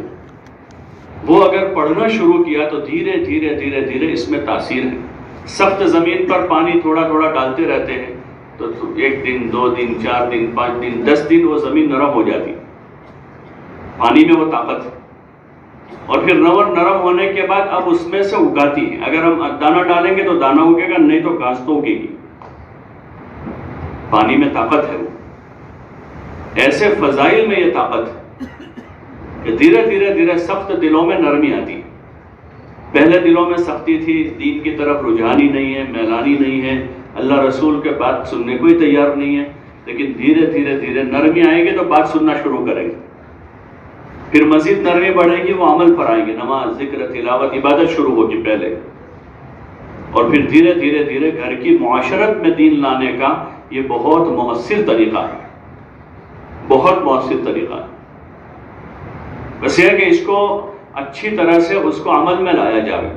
وہ اگر پڑھنا شروع کیا تو دھیرے دھیرے دھیرے دھیرے اس میں تاثیر ہے. سخت زمین پر پانی تھوڑا تھوڑا ڈالتے رہتے ہیں تو 1 دن 2 دن 4 دن 5 دن 10 دن وہ زمین نرم ہو جاتی. پانی میں وہ طاقت ہے. اور پھر نرم ہونے کے بعد اب اس میں سے اگاتی ہے. اگر ہم دانہ ڈالیں گے تو دانہ اگے گا، نہیں تو گھاس تو اگے گی. پانی میں طاقت ہے. وہ ایسے فضائل میں یہ طاقت ہے کہ دھیرے دھیرے دھیرے سخت دلوں میں نرمی آتی ہے. پہلے دلوں میں سختی تھی، دین کی طرف رجحان ہی نہیں ہے، میلانی نہیں ہے، اللہ رسول کے بات سننے کو ہی تیار نہیں ہے. لیکن دھیرے دھیرے دھیرے نرمی آئے گی تو بات سننا شروع کریں گے. پھر مزید نرمی بڑھے گی، وہ عمل پر آئیں گے. نماز، ذکر، تلاوت، عبادت شروع ہوگی پہلے، اور پھر دھیرے دھیرے دھیرے گھر کی معاشرت میں دین لانے کا یہ بہت مؤثر طریقہ ہے، بہت مؤثر طریقہ ہے. بس یہ ہے کہ اس کو اچھی طرح سے اس کو عمل میں لایا جائے.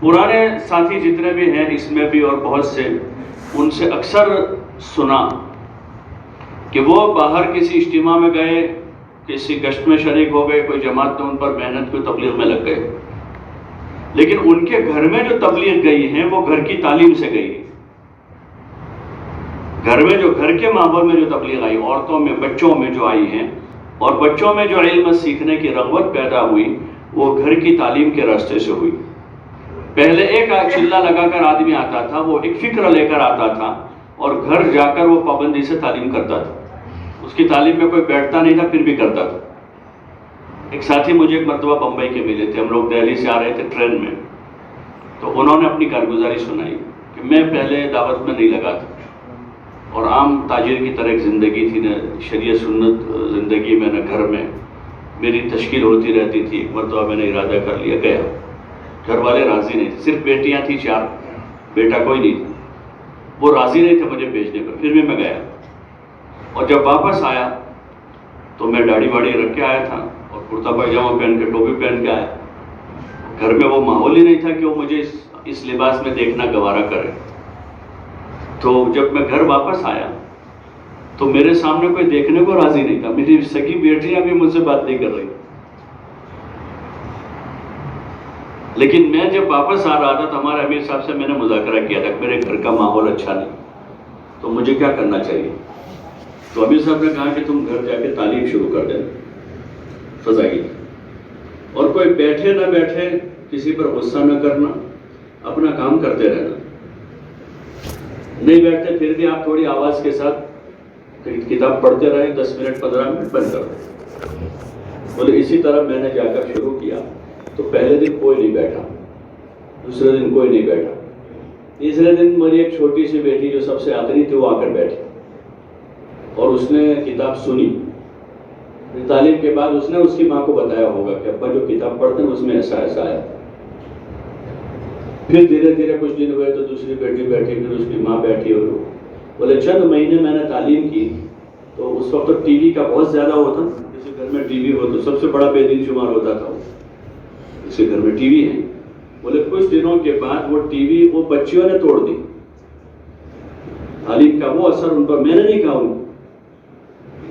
پرانے ساتھی جتنے بھی ہیں اس میں بھی اور بہت سے، ان سے اکثر سنا کہ وہ باہر کسی اجتماع میں گئے، کسی گشت میں شریک ہو گئے، کوئی جماعت نے ان پر محنت کی، تبلیغ میں لگ گئے. لیکن ان کے گھر میں جو تبلیغ گئی ہیں وہ گھر کی تعلیم سے گئی. گھر میں جو گھر کے ماحول میں جو تبلیغ آئی، عورتوں میں، بچوں میں جو آئی ہیں، اور بچوں میں جو علم سیکھنے کی رغبت پیدا ہوئی، وہ گھر کی تعلیم کے راستے سے ہوئی. پہلے ایک چلہ لگا کر آدمی آتا تھا، وہ ایک فکر لے کر آتا تھا اور گھر جا کر وہ پابندی سے تعلیم کرتا تھا. اس کی تعلیم میں کوئی بیٹھتا نہیں تھا، پھر بھی کرتا تھا. ایک ساتھی مجھے ایک مرتبہ بمبئی کے ملے تھے، ہم لوگ دہلی سے آ رہے تھے ٹرین میں، تو انہوں نے اپنی کارگزاری سنائی کہ میں پہلے دعوت میں نہیں لگا تھا اور عام تاجر کی طرح ایک زندگی تھی، نہ شریعت سنت زندگی میں نہ گھر میں. میری تشکیل ہوتی رہتی تھی. ایک مرتبہ میں نے ارادہ کر لیا، گیا. گھر والے راضی نہیں تھے، صرف بیٹیاں تھیں 4، بیٹا کوئی نہیں تھا. وہ راضی نہیں تھے مجھے بھیجنے پر، پھر بھی میں گیا. اور جب واپس آیا تو میں داڑھی واڑی رکھ کے آیا تھا اور کرتا پائجامہ پہن کے، ٹوپی پہن کے آیا. گھر میں وہ ماحول ہی نہیں تھا کہ وہ مجھے اس لباس میں دیکھنا گوارا کرے. تو جب میں گھر واپس آیا تو میرے سامنے کوئی دیکھنے کو راضی نہیں تھا. میری سگی بیٹیاں بھی مجھ سے بات نہیں کر رہی. لیکن میں جب واپس آ رہا تھا تو ہمارے امیر صاحب سے میں نے مذاکرہ کیا تھا کہ میرے گھر کا ماحول اچھا نہیں، تو مجھے کیا کرنا چاہیے. تو امیر صاحب نے کہا کہ تم گھر جا کے تعلیم شروع کر دیں فضائل، اور کوئی بیٹھے نہ بیٹھے کسی پر غصہ نہ کرنا، اپنا کام کرتے رہنا. نہیں بیٹھتے پھر بھی آپ تھوڑی آواز کے ساتھ کتاب پڑھتے رہیں، 10 منٹ 15 منٹ بند کر دیں. بولے اسی طرح میں نے جا کر شروع کیا. تو پہلے دن کوئی نہیں بیٹھا، دوسرے دن کوئی نہیں بیٹھا، تیسرے دن میری ایک چھوٹی سی بیٹی جو سب سے آخری تھی وہ آ کر بیٹھی اور اس نے کتاب سنی. تعلیم کے بعد اس نے اس کی ماں کو بتایا ہوگا کہ ابا جو کتاب پڑھتے ہیں اس میں ایسا ایسا آیا. پھر دھیرے دھیرے کچھ دن ہوئے تو دوسری بیٹی بیٹھی، پھر اس کی ماں بیٹھی. اور بولے چند مہینے میں نے تعلیم کی تو اس وقت تو ٹی وی کا بہت زیادہ ہوتا، کسی گھر میں ٹی وی ہو تو سب سے بڑا بے دین شمار ہوتا تھا. کسی گھر میں ٹی وی ہے. بولے کچھ دنوں کے بعد وہ ٹی وی وہ بچیوں نے توڑ دی. تعلیم کا وہ اثر ان پر، میں نے نہیں کہا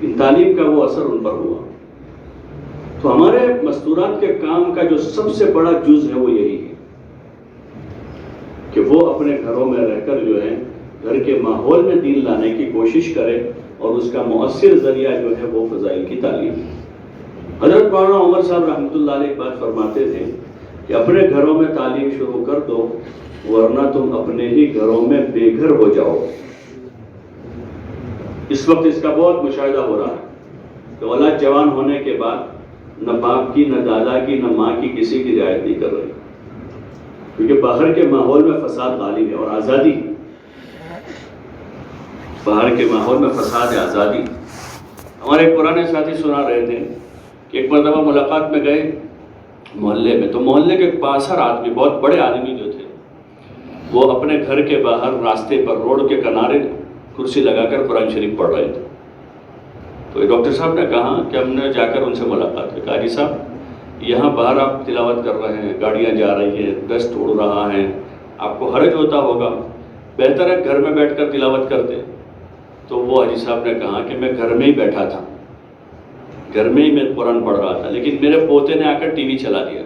ان تعلیم کا وہ اثر ان پر ہوا۔ تو ہمارے مستورات کے کام کا جو سب سے بڑا جز ہے وہ یہی ہے کہ وہ اپنے گھروں میں رہ کر جو ہے گھر کے ماحول میں دین لانے کی کوشش کرے، اور اس کا مؤثر ذریعہ جو ہے وہ فضائل کی تعلیم ہے۔ حضرت مولانا عمر صاحب رحمۃ اللہ علیہ ایک بات فرماتے تھے کہ اپنے گھروں میں تعلیم شروع کر دو ورنہ تم اپنے ہی گھروں میں بے گھر ہو جاؤ۔ اس وقت اس کا بہت مشاہدہ ہو رہا ہے کہ اولاد جوان ہونے کے بعد نہ باپ کی، نہ دادا کی، نہ ماں کی کسی کی رعایت نہیں کر رہی، کیونکہ باہر کے ماحول میں فساد غالب ہے اور آزادی، باہر کے ماحول میں فساد ہے، آزادی۔ ہمارے ایک پرانے ساتھی سنا رہے تھے کہ ایک مرتبہ ملاقات میں گئے محلے میں، تو محلے کے پاسر آدمی، بہت بڑے آدمی جو تھے، وہ اپنے گھر کے باہر راستے پر روڈ کے کنارے کرسی لگا کر قرآن شریف پڑھ رہے تھے۔ تو ڈاکٹر صاحب نے کہا کہ ہم نے جا کر ان سے ملاقات کی، کہا جی صاحب یہاں باہر آپ تلاوت کر رہے ہیں، گاڑیاں جا رہی ہیں، ڈسٹ اڑ رہا ہے، آپ کو حرج ہوتا ہوگا، بہتر ہے گھر میں بیٹھ کر تلاوت کرتے۔ تو وہ حاجی صاحب نے کہا کہ میں گھر میں ہی بیٹھا تھا، گھر میں ہی میں قرآن پڑھ رہا تھا، لیکن میرے پوتے نے آ کر ٹی وی چلا دیا،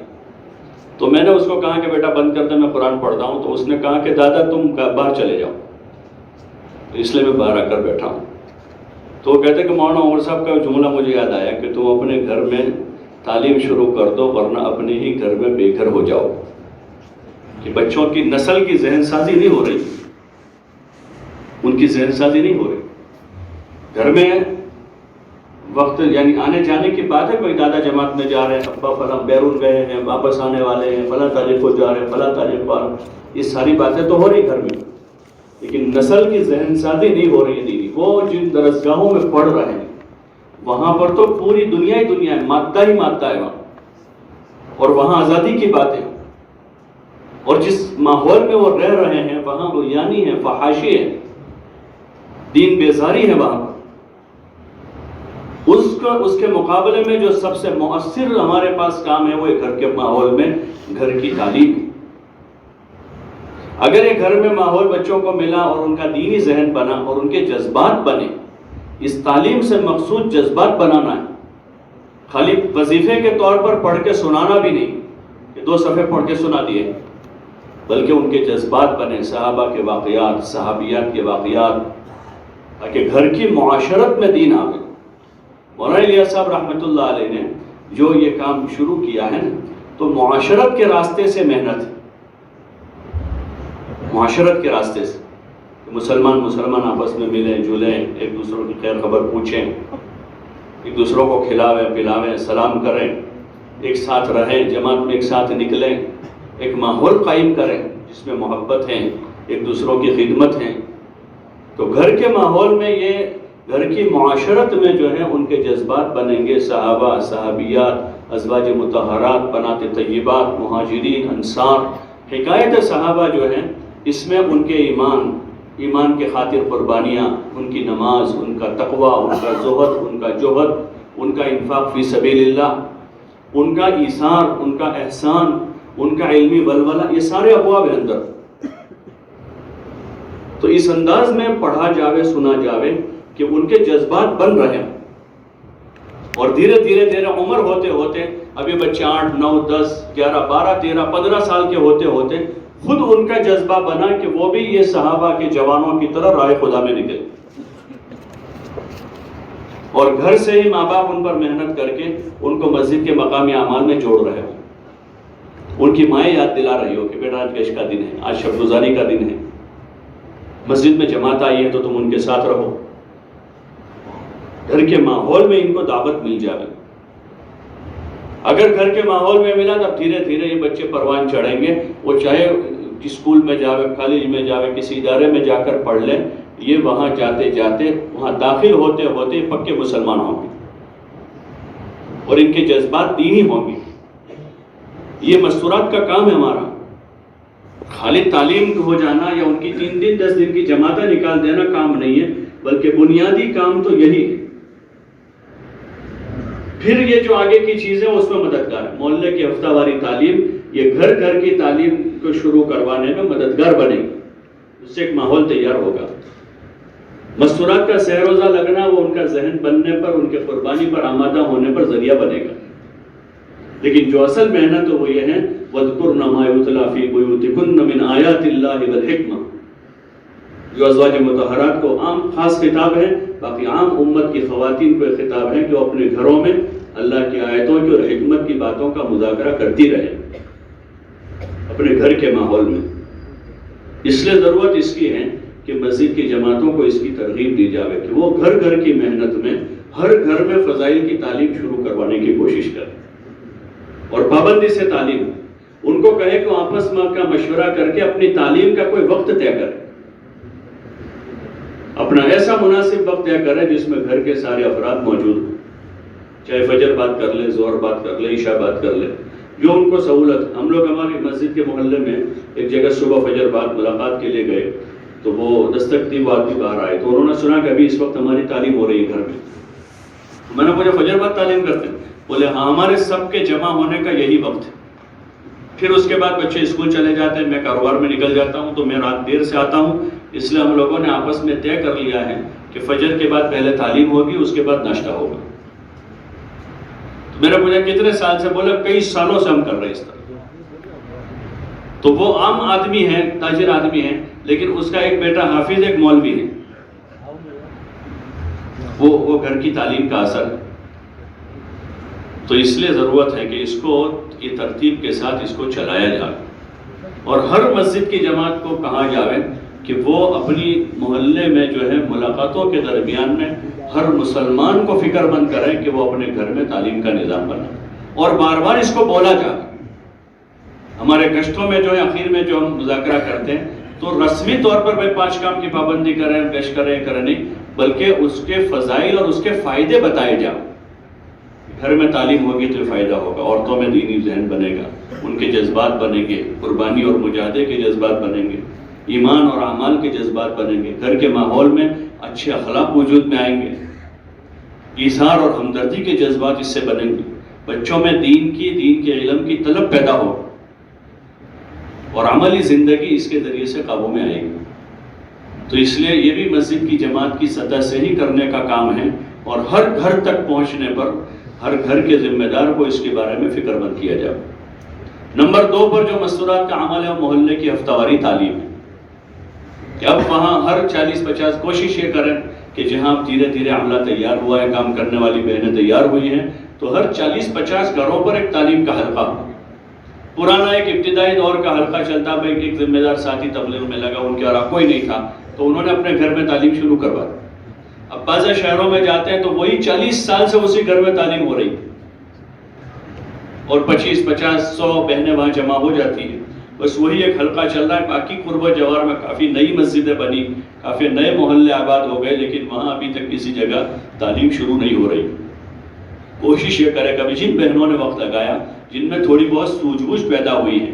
تو میں نے اس کو کہا کہ بیٹا بند کر دے، میں قرآن پڑھتا ہوں۔ تو اس نے کہا کہ دادا تم باہر چلے جاؤ، اس لیے میں باہر آ کر بیٹھا ہوں۔ تو وہ کہتے کہ مولانا عمر صاحب کا جملہ مجھے یاد آیا کہ تم اپنے گھر میں تعلیم شروع کر دو ورنہ اپنے ہی گھر میں بے گھر ہو جاؤ، کہ بچوں کی نسل کی ذہن سازی نہیں ہو رہی، ان کی ذہن سازی نہیں ہو رہی۔ گھر میں وقت یعنی آنے جانے کی بات ہے، کوئی دادا جماعت میں جا رہے ہیں، ابا فلاں بیرون گئے ہیں، واپس آنے والے ہیں، فلاں تاریخ کو جا رہے ہیں، فلاں تاریخ پر، یہ ساری باتیں تو ہو رہی گھر میں، لیکن نسل کی ذہن سازی نہیں ہو رہی ہے دینی۔ وہ جن درسگاہوں میں پڑھ رہے ہیں وہاں پر تو پوری دنیا ہی دنیا ہے، مادہ ہی مادہ ہے وہاں، اور وہاں آزادی کی باتیں، اور جس ماحول میں وہ رہ رہے ہیں وہاں غلیانی ہے، فحاشی ہے، دین بیزاری ہے وہاں پر۔ اس کے مقابلے میں جو سب سے مؤثر ہمارے پاس کام ہے وہ گھر کے ماحول میں گھر کی تعلیم ہے۔ اگر یہ گھر میں ماحول بچوں کو ملا اور ان کا دینی ذہن بنا اور ان کے جذبات بنے، اس تعلیم سے مقصود جذبات بنانا ہے، خالی وظیفے کے طور پر پڑھ کے سنانا بھی نہیں کہ 2 صفحے پڑھ کے سنا دیے، بلکہ ان کے جذبات بنے، صحابہ کے واقعات، صحابیات کے واقعات، تاکہ گھر کی معاشرت میں دین آئے۔ مولانا الیاس صاحب رحمۃ اللہ علیہ نے جو یہ کام شروع کیا ہے تو معاشرت کے راستے سے محنت ہے، معاشرت کے راستے سے مسلمان آپس میں ملیں جلیں، ایک دوسروں کی خیر خبر پوچھیں، ایک دوسروں کو کھلاویں پلاویں، سلام کریں، ایک ساتھ رہیں، جماعت میں ایک ساتھ نکلیں، ایک ماحول قائم کریں جس میں محبت ہے، ایک دوسروں کی خدمت ہے۔ تو گھر کے ماحول میں، یہ گھر کی معاشرت میں جو ہے ان کے جذبات بنیں گے، صحابہ، صحابیات، ازواج مطہرات، بنات طیبات، مہاجرین، انصار، حکایت صحابہ جو ہیں، اس میں ان کے ایمان کے خاطر قربانیاں، ان کی نماز، ان کا تقوی، ان کا زہد، ان کا جوہد، ان کا انفاق فی سبیل اللہ، ان کا ایثار، ان کا احسان، ان کا علمی ولولہ، یہ سارے ابواب ہیں اندر۔ تو اس انداز میں پڑھا جاوے، سنا جاوے کہ ان کے جذبات بن رہے ہیں، اور دھیرے دھیرے عمر ہوتے ہوتے، ابھی بچے 8، 9، 10، 11، 12، 13، 15 سال کے ہوتے ہوتے خود ان کا جذبہ بنا کہ وہ بھی یہ صحابہ کے جوانوں کی طرح راہ خدا میں نکلے، اور گھر سے ہی ماں باپ ان پر محنت کر کے ان کو مسجد کے مقامی اعمال میں جوڑ رہے ہو، ان کی مائیں یاد دلا رہی ہو کہ بیٹا آج پیش کا دن ہے، آج شب گزاری کا دن ہے، مسجد میں جماعت آئی ہے تو تم ان کے ساتھ رہو۔ گھر کے ماحول میں ان کو دعوت مل جائے، اگر گھر کے ماحول میں ملا تب دھیرے دھیرے یہ بچے پروان چڑھیں گے، وہ چاہے اسکول میں جاوے، کالج میں جاوے، کسی ادارے میں جا کر پڑھ لیں، یہ وہاں جاتے جاتے، وہاں داخل ہوتے ہوتے پکے مسلمان ہوں گے اور ان کے جذبات دینی ہوں گے۔ یہ مستورات کا کام ہے ہمارا، خالی تعلیم ہو جانا یا ان کی 3 دن 10 دن کی جماعتیں نکال دینا کام نہیں ہے، بلکہ بنیادی کام تو یہی ہے۔ پھر یہ جو آگے کی چیزیں اس میں مددگار ہے، محلے کی ہفتہ واری تعلیم، یہ گھر گھر کی تعلیم کو شروع کروانے میں مددگار بنے گی، اس سے ایک ماحول تیار ہوگا۔ مستورات کا سہ روزہ لگنا وہ ان کا ذہن بننے پر، ان کے قربانی پر آمادہ ہونے پر ذریعہ بنے گا، لیکن جو اصل محنت وہ یہ ہے وَاذْكُرْنَ مَا يُتْلَى فِي بُيُوتِكُنَّ مِنْ آيَاتِ اللَّهِ وَالْحِكْمَةِ، جو ازواج مطہرات کو عام خاص خطاب ہے، باقی عام امت کی خواتین کو خطاب ہے کہ وہ اپنے گھروں میں اللہ کی آیتوں کی اور حکمت کی باتوں کا مذاکرہ کرتی رہے اپنے گھر کے ماحول میں۔ اس لیے ضرورت اس کی ہے کہ مسجد کی جماعتوں کو اس کی ترغیب دی جاوے کہ وہ گھر گھر کی محنت میں ہر گھر میں فضائل کی تعلیم شروع کروانے کی کوشش کریں اور پابندی سے تعلیم ان کو کہے کہ آپس میں کا مشورہ کر کے اپنی تعلیم کا کوئی وقت طے کرے، اپنا ایسا مناسب وقت طے کرے جس میں گھر کے سارے افراد موجود ہوں، چاہے فجر بات کر لے، ظہر بات کر لے، عشاء بات کر لے، جو ان کو سہولت۔ ہم لوگ ہماری مسجد کے محلے میں ایک جگہ صبح فجر بعد ملاقات کے لیے گئے تو وہ دستک دی، وہ آدمی باہر آئے تو انہوں نے سنا کہ ابھی اس وقت ہماری تعلیم ہو رہی ہے گھر میں نے پوچھا فجر بعد تعلیم کرتے ہیں؟ بولے ہاں، ہمارے سب کے جمع ہونے کا یہی وقت ہے، پھر اس کے بعد بچے اسکول چلے جاتے ہیں، میں کاروبار میں نکل جاتا ہوں تو میں رات دیر سے آتا ہوں، اس لیے ہم لوگوں نے آپس میں طے کر لیا ہے کہ فجر کے بعد پہلے تعلیم ہوگی، اس کے بعد ناشتہ ہوگا۔ میں نے پوچھا کتنے سال سے؟ بولا کئی سالوں سے ہم کر رہے ہیں اس طرح۔ تو وہ عام آدمی ہے، تاجر آدمی ہے، لیکن اس کا ایک بیٹا حافظ، ایک مولوی ہے، وہ گھر کی تعلیم کا اثر ہے۔ تو اس لیے ضرورت ہے کہ اس کو یہ ترتیب کے ساتھ اس کو چلایا جائے اور ہر مسجد کی جماعت کو کہا جائے کہ وہ اپنی محلے میں جو ہے ملاقاتوں کے درمیان میں ہر مسلمان کو فکر مند کریں کہ وہ اپنے گھر میں تعلیم کا نظام بنائے اور بار بار اس کو بولا جائے۔ ہمارے گشتوں میں جو ہے اخیر میں جو ہم مذاکرہ کرتے ہیں تو رسمی طور پر بھائی 5 کام کی پابندی کریں، گشت کریں نہیں، بلکہ اس کے فضائل اور اس کے فائدے بتائے جائیں۔ گھر میں تعلیم ہوگی تو فائدہ ہوگا، عورتوں میں دینی ذہن بنے گا، ان کے جذبات بنیں گے، قربانی اور مجاہدے کے جذبات بنیں گے، ایمان اور اعمال کے جذبات بنیں گے، گھر کے ماحول میں اچھے اخلاق وجود میں آئیں گے، ایثار اور ہمدردی کے جذبات اس سے بنیں گے، بچوں میں دین کے علم کی طلب پیدا ہوگی اور عملی زندگی اس کے ذریعے سے قابو میں آئے گی۔ تو اس لیے یہ بھی مسجد کی جماعت کی سطح سے ہی کرنے کا کام ہے اور ہر گھر تک پہنچنے پر ہر گھر کے ذمہ دار کو اس کے بارے میں فکر مند کیا جائے۔ نمبر 2 پر جو مستورات کا عمل ہے وہ محلے کی ہفتہ واری تعلیم ہے کہ اب وہاں ہر 40-50 کوشش یہ کریں کہ جہاں دھیرے دھیرے عملہ تیار ہوا ہے، کام کرنے والی بہنیں تیار ہوئی ہیں، تو ہر 40-50 گھروں پر ایک تعلیم کا حلقہ ہو۔ پرانا ایک ابتدائی دور کا حلقہ چلتا، بھائی ایک ذمہ دار ساتھی تبلیغ میں لگا، ان کے اور کوئی نہیں تھا تو انہوں نے اپنے گھر میں تعلیم شروع کروا دی۔ اب بعض شہروں میں جاتے ہیں تو وہی 40 سال سے اسی گھر میں تعلیم ہو رہی ہے اور 25-50-100 بہنیں وہاں جمع ہو جاتی ہیں، بس وہی ایک حلقہ چل رہا ہے۔ باقی قرب و جوار میں کافی نئی مسجدیں بنی، کافی نئے محلے آباد ہو گئے، لیکن وہاں ابھی تک کسی جگہ تعلیم شروع نہیں ہو رہی۔ کوشش یہ کرے کبھی جن بہنوں نے وقت لگایا، جن میں تھوڑی بہت سوجھ بوجھ پیدا ہوئی ہے،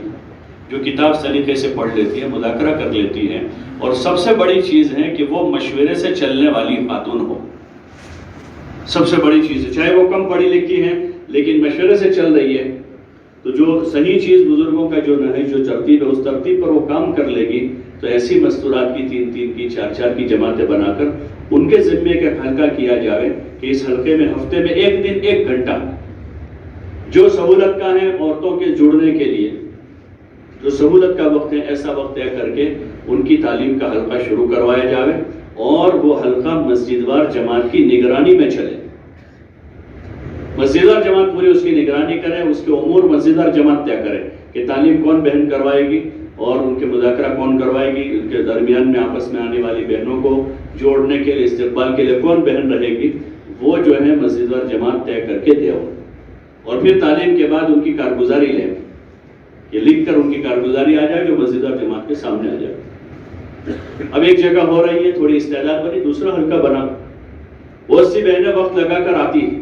جو کتاب سلیقے سے پڑھ لیتی ہے، مذاکرہ کر لیتی ہے، اور سب سے بڑی چیز ہے کہ وہ مشورے سے چلنے والی خاتون ہو۔ سب سے بڑی چیز ہے، چاہے وہ کم پڑھی لکھی ہے لیکن مشورے سے چل رہی ہے، تو جو صحیح چیز بزرگوں کا جو نہج جو ترتیب ہے اس ترتیب پر وہ کام کر لے گی، تو ایسی مستورات کی 3-3 کی 4-4 کی جماعتیں بنا کر ان کے ذمے کا حلقہ کیا جائے کہ اس حلقے میں ہفتے میں ایک دن 1 گھنٹہ جو سہولت کا ہے عورتوں کے جڑنے کے لیے، جو سہولت کا وقت ہے، ایسا وقت طے کر کے ان کی تعلیم کا حلقہ شروع کروایا جائے اور وہ حلقہ مسجد وار جماعت کی نگرانی میں چلے۔ مسجد وار جماعت پوری اس کی نگرانی کرے، اس کے امور مسجد وار جماعت طے کرے کہ تعلیم کون بہن کروائے گی اور ان کے مذاکرہ کون کروائے گی، ان کے درمیان میں آپس میں آنے والی بہنوں کو جوڑنے کے لیے، استقبال کے لیے کون بہن رہے گی، وہ جو ہے مسجد وار جماعت طے کر کے دے اور پھر تعلیم کے بعد ان کی کارگزاری لیں، یہ لکھ کر ان کی کارگزاری آ جائے جو مسجد اور جماعت کے سامنے آ جائے۔ اب ایک جگہ ہو رہی ہے، تھوڑی استعداد بنی، دوسرا حلقہ بنا، بہت سی بہنیں وقت لگا کر آتی ہیں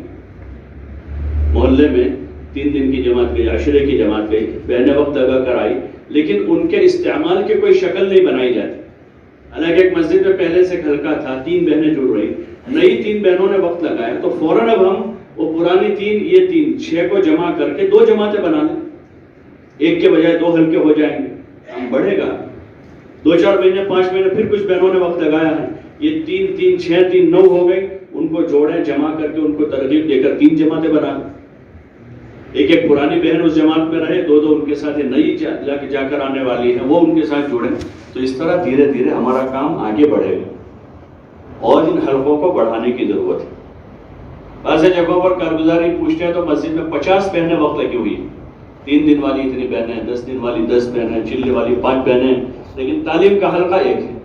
محلے میں، 3 دن کی جماعت گئی، عشرے کی جماعت گئی، بہنیں وقت لگا کر آئی، لیکن ان کے استعمال کی کوئی شکل نہیں بنائی جاتی۔ حالانکہ ایک مسجد میں پہلے سے حلقہ تھا، 3 بہنیں جڑ رہی، نئی 3 بہنوں نے وقت لگایا تو فوراً اب ہم وہ پرانی 3 یہ 3 6 کو جمع کر کے 2 جماعتیں بنا لیں، ایک کے بجائے 2 حلقے ہو جائیں گے، ہم بڑھے گا۔ 2-4 مہینے 5 مہینے پھر کچھ بہنوں نے وقت لگایا ہے، یہ 3 3 6 3 9 ہو گئے، ان کو جوڑیں، جمع کر کے ان کو ترغیب دے کر 3 جماعتیں بنا لیں۔ ایک ایک پرانی بہن اس جماعت میں رہے، 2 2 ان کے ساتھ، نئی جا کر آنے والی ہیں وہ ان کے ساتھ جڑیں۔ تو اس طرح دھیرے دھیرے ہمارا کام آگے بڑھے گا اور ان حلقوں کو بڑھانے کی ضرورت ہے۔ بعض جگہوں پر کارگزاری پوچھتے ہیں تو مسجد میں 50 بہنیں وقت لگی ہوئی ہیں، 3 دن والی اتنی بہنیں، 10 دن والی 10 بہنیں، چلے والی 5 بہنیں، لیکن تعلیم کا حلقہ ایک ہے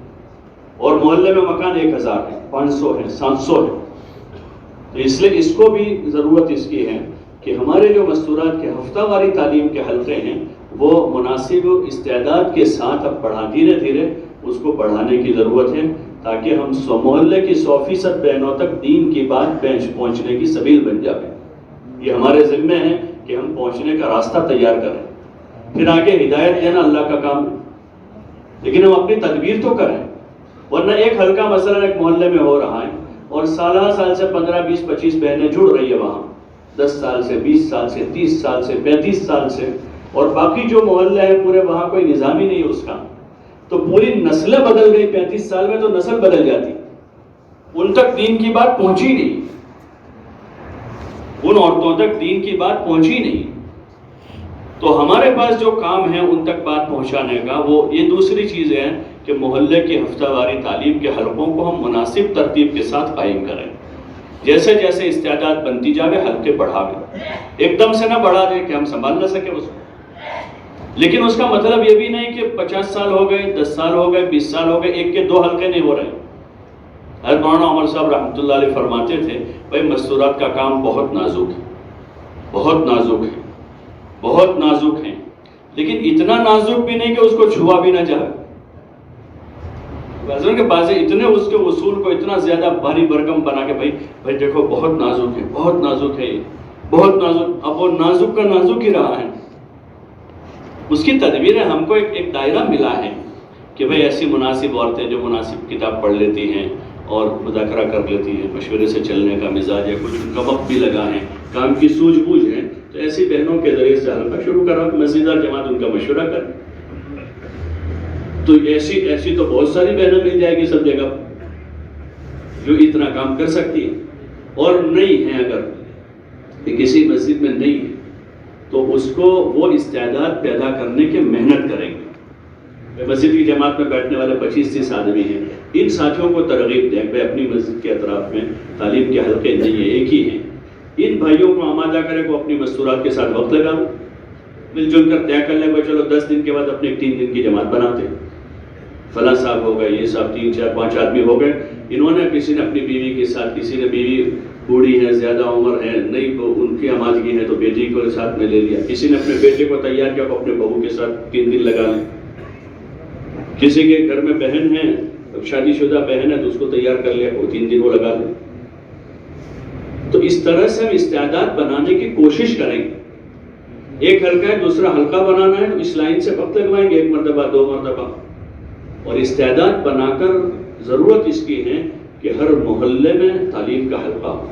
اور محلے میں مکان 1000 ہے، 500 ہے، 700 ہے۔ تو اس لیے اس کو بھی ضرورت اس کی ہے کہ ہمارے جو مستورات کے ہفتہ واری تعلیم کے حلقے ہیں وہ مناسب استعداد کے ساتھ اب دھیرے دھیرے اس کو بڑھانے کی ضرورت ہے، تاکہ ہم محلے کی 100% بہنوں تک دین کی بات پہنچنے کی سبیل بن جائے۔ یہ ہمارے ذمہ ہے کہ ہم پہنچنے کا راستہ تیار کریں، پھر آگے ہدایت دینا اللہ کا کام ہے، لیکن ہم اپنی تدبیر تو کریں۔ ورنہ ایک حلقہ مثلا ایک محلے میں ہو رہا ہے اور سالہ سال سے 15 20 25 بہنیں جڑ رہی ہے وہاں، 10 سال سے، 20 سال سے، 30 سال سے، 35 سال سے، اور باقی جو محلے ہیں پورے وہاں کوئی نظام ہی نہیں اس کا، تو پوری نسلیں بدل گئی۔ 35 سال میں تو نسل بدل جاتی، ان تک دین کی بات پہنچی نہیں، ان عورتوں تک دین کی بات پہنچی نہیں۔ تو ہمارے پاس جو کام ہے ان تک بات پہنچانے کا، وہ یہ دوسری چیز ہے کہ محلے کی ہفتہ واری تعلیم کے حلقوں کو ہم مناسب ترتیب کے ساتھ قائم کریں۔ جیسے جیسے استعداد بنتی جاوے حلقے بڑھاوے، ایک دم سے نہ بڑھا دیں کہ ہم سنبھال نہ سکے اس کو، لیکن اس کا مطلب یہ بھی نہیں کہ 50 سال ہو گئے، 10 سال ہو گئے، 20 سال ہو گئے، ایک کے 2 حلقے نہیں ہو رہے۔ حضرت مولانا عمر صاحب رحمۃ اللہ علیہ فرماتے تھے، بھائی مستورات کا کام بہت نازک ہے، بہت نازک ہے، بہت نازک ہے، لیکن اتنا نازک بھی نہیں کہ اس کو چھوا بھی نہ جائے۔ حضرت کے بعض اتنے اس کے اصول کو اتنا زیادہ بھاری برگم بنا کے بھائی دیکھو بہت نازک ہے، بہت نازک ہے، بہت نازک، اب وہ نازک کا نازک ہی رہا ہے۔ اس کی تدبیریں ہم کو ایک دائرہ ملا ہے کہ بھئی ایسی مناسب عورتیں جو مناسب کتاب پڑھ لیتی ہیں اور مذاکرہ کر لیتی ہیں، مشورے سے چلنے کا مزاج ہے، کچھ ان کا وقت بھی لگا ہے، کام کی سوجھ بوجھ ہے، تو ایسی بہنوں کے ذریعے سے حلقہ شروع کرا، مسجد اور جماعت ان کا مشورہ کر، تو ایسی تو بہت ساری بہنیں مل جائے گی سب جگہ جو اتنا کام کر سکتی ہیں۔ اور نہیں ہے اگر کسی مسجد میں نہیں ہے تو اس کو وہ استعداد پیدا کرنے کے محنت کریں گے۔ مسجد کی جماعت میں بیٹھنے والے 25-30 آدمی ہیں، ان ساتھیوں کو ترغیب دیں کہ اپنی مسجد کے اطراف میں تعلیم کے حلقے نہیں ہیں، ایک ہی ہیں، ان بھائیوں کو آمادہ کریں کو اپنی مستورات کے ساتھ وقت لگا مل جل کر طے کر لیں، چلو 10 دن کے بعد اپنے 3 دن کی جماعت بناتے ہیں، فلاں صاحب ہو گئے، یہ صاحب 3 4 5 آدمی ہو گئے، انہوں نے کسی نے اپنی بیوی کے ساتھ، کسی نے بیوی بوڑھی ہے، زیادہ عمر ہے، نہیں تو ان کی آمادگی ہے تو بیٹی کو ساتھ میں لے لیا، کسی نے اپنے بیٹے کو تیار کیا تو اپنے بہو کے ساتھ 3 دن لگا لیں، کسی کے گھر میں بہن ہے، شادی شدہ بہن ہے تو اس کو تیار کر لیا، وہ 3 دن وہ لگا لیں۔ تو اس طرح سے ہم استعداد بنانے کی کوشش کریں گے۔ ایک حلقہ ہے، دوسرا حلقہ بنانا ہے، اس لائن سے وقت لگوائیں گے، 1 مرتبہ 2 مرتبہ، اور استعداد بنا کر ضرورت اس کی ہے کہ ہر محلے میں تعلیم کا حلقہ ہو۔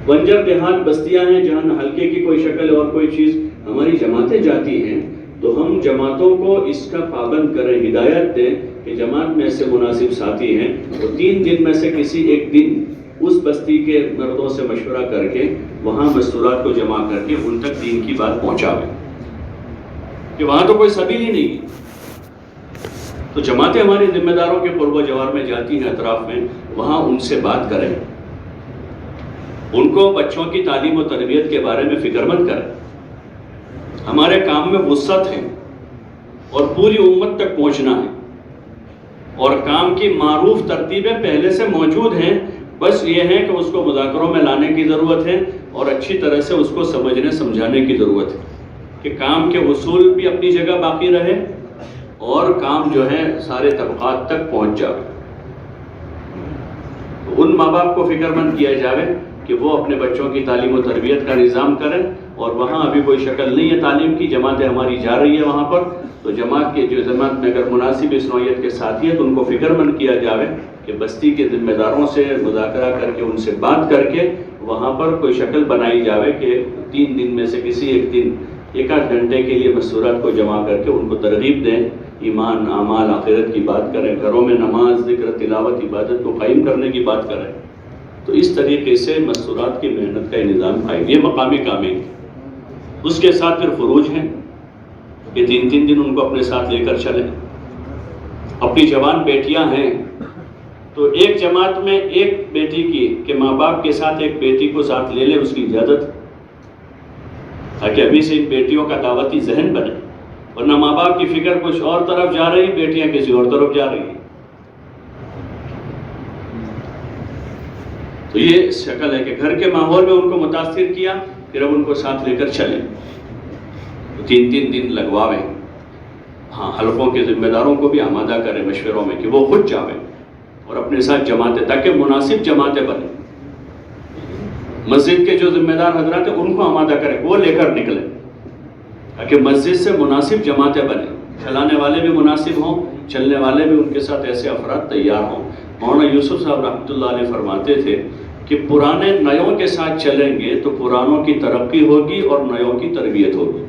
بنجر دیہات بستیاں ہیں جہاں حلقے کی کوئی شکل اور کوئی چیز، ہماری جماعتیں جاتی ہیں تو ہم جماعتوں کو اس کا پابند کریں، ہدایت دیں کہ جماعت میں ایسے مناسب ساتھی ہیں تو 3 دن میں سے کسی ایک دن اس بستی کے مردوں سے مشورہ کر کے وہاں مستورات کو جمع کر کے ان تک دین کی بات پہنچاویں، کہ وہاں تو کوئی سبیل ہی نہیں ہے۔ تو جماعتیں ہماری ذمہ داروں کے قرب و جوار میں جاتی ہیں اطراف میں، وہاں ان سے بات کریں، ان کو بچوں کی تعلیم و تربیت کے بارے میں فکر مند کریں۔ ہمارے کام میں وسعت ہے اور پوری امت تک پہنچنا ہے، اور کام کی معروف ترتیبیں پہلے سے موجود ہیں، بس یہ ہے کہ اس کو مذاکروں میں لانے کی ضرورت ہے اور اچھی طرح سے اس کو سمجھنے سمجھانے کی ضرورت ہے کہ کام کے اصول بھی اپنی جگہ باقی رہے اور کام جو ہے سارے طبقات تک پہنچ جائے۔ ان ماں باپ کو فکر مند کیا جائے کہ وہ اپنے بچوں کی تعلیم و تربیت کا نظام کریں، اور وہاں ابھی کوئی شکل نہیں ہے تعلیم کی، جماعتیں ہماری جا رہی ہے وہاں پر، تو جماعت میں اگر مناسب اس نوعیت کے ساتھی ہے تو ان کو فکر مند کیا جائے کہ بستی کے ذمہ داروں سے مذاکرہ کر کے ان سے بات کر کے وہاں پر کوئی شکل بنائی جائے کہ 3 دن میں سے کسی ایک دن 1 آدھ گھنٹے کے لیے مستورات کو جمع کر کے ان کو ترغیب دیں، ایمان، اعمال، آخرت کی بات کریں، گھروں میں نماز، ذکر، تلاوت، عبادت کو قائم کرنے کی بات کریں، تو اس طریقے سے مستورات کی محنت کا نظام قائم، یہ مقامی کام ہے۔ اس کے ساتھ پھر فروج ہیں کہ 3 دن ان کو اپنے ساتھ لے کر چلیں۔ اپنی جوان بیٹیاں ہیں تو ایک جماعت میں ایک بیٹی کی کہ ماں باپ کے ساتھ ایک بیٹی کو ساتھ لے لیں، اس کی اجازت، تاکہ ابھی سے ان بیٹیوں کا دعوتی ذہن بنے، ورنہ ماں باپ کی فکر کچھ اور طرف جا رہی، بیٹیاں کسی اور طرف جا رہی ہیں۔ تو یہ شکل ہے کہ گھر کے ماحول میں ان کو متاثر کیا، پھر اب ان کو ساتھ لے کر چلیں، 3 دن لگواویں۔ ہاں، حلقوں کے ذمہ داروں کو بھی آمادہ کریں مشوروں میں کہ وہ خود جاویں اور اپنے ساتھ جماعتیں، تاکہ مناسب جماعتیں بنیں۔ مسجد کے جو ذمہ دار حضرات ہیں ان کو آمادہ کریں، وہ لے کر نکلیں، تاکہ مسجد سے مناسب جماعتیں بنیں، چلانے والے بھی مناسب ہوں، چلنے والے بھی ان کے ساتھ ایسے افراد تیار ہوں۔ مولانا یوسف صاحب رحمۃ اللہ علیہ فرماتے تھے کہ پرانے نیوں کے ساتھ چلیں گے تو پرانوں کی ترقی ہوگی اور نیوں کی تربیت ہوگی،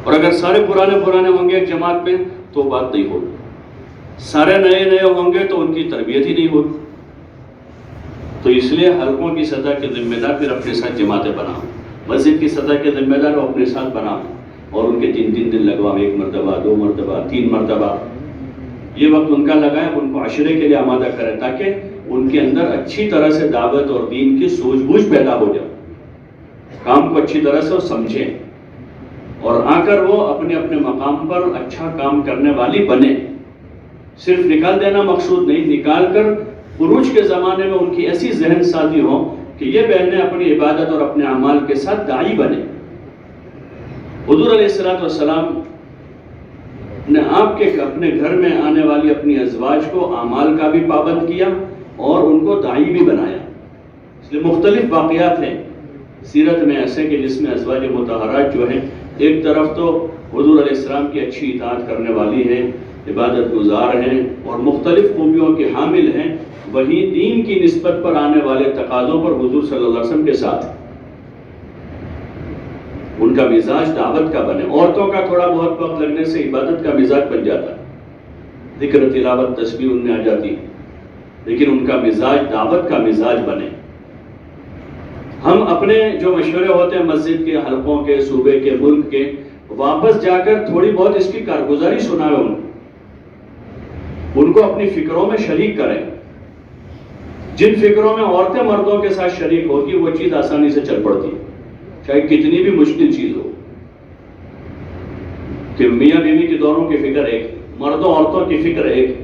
اور اگر سارے پرانے ہوں گے ایک جماعت میں تو بات نہیں ہوگی، سارے نئے ہوں گے تو ان کی تربیت ہی نہیں ہوگی۔ تو اس لیے حلقوں کی سطح کے ذمہ دار پھر اپنے ساتھ جماعتیں بناؤ، مسجد کی سطح کے ذمہ دار اپنے ساتھ بناؤ، اور ان کے 3 دن لگواؤ، 1 مرتبہ، 2 مرتبہ، 3 مرتبہ، یہ وقت ان کا لگائیں، ان کو عشرے کے لیے آمادہ کریں، تاکہ ان کے اندر اچھی طرح سے دعوت اور دین کی سوجھ بوجھ پیدا ہو جائے، کام کو اچھی طرح سے وہ سمجھیں، اور آ کر وہ اپنے اپنے مقام پر اچھا کام کرنے والی بنے۔ صرف نکال دینا مقصود نہیں، نکال کر عروج کے زمانے میں ان کی ایسی ذہن سازی ہو کہ یہ بہنیں اپنی عبادت اور اپنے اعمال کے ساتھ داعی بنے۔ حضور علیہ السلام نے آپ کے اپنے گھر میں آنے والی اپنی ازواج کو اعمال کا بھی پابند کیا اور ان کو داعی بھی بنایا۔ اس لیے مختلف واقعات ہیں سیرت میں ایسے کہ جس میں ازواج مطہرات جو ہیں، ایک طرف تو حضور علیہ السلام کی اچھی اطاعت کرنے والی ہیں، عبادت گزار ہیں اور مختلف خوبیوں کے حامل ہیں، وہیں دین کی نسبت پر آنے والے تقاضوں پر حضور صلی اللہ علیہ وسلم کے ساتھ ان کا مزاج دعوت کا بنے۔ عورتوں کا تھوڑا بہت وقت لگنے سے عبادت کا مزاج بن جاتا ہے، ذکر، تلاوت، تسبیح ان میں آ جاتی، لیکن ان کا مزاج دعوت کا مزاج بنے۔ ہم اپنے جو مشورے ہوتے ہیں مسجد کے، حلقوں کے، صوبے کے، ملک کے، واپس جا کر تھوڑی بہت اس کی کارگزاری سنائے، ان کو اپنی فکروں میں شریک کریں۔ جن فکروں میں عورتیں مردوں کے ساتھ شریک ہوگی وہ چیز آسانی سے چل پڑتی ہے، چاہے کتنی بھی مشکل چیز ہو۔ کہ میاں بیوی کی دونوں کی فکر ایک، مردوں عورتوں کی فکر ایک۔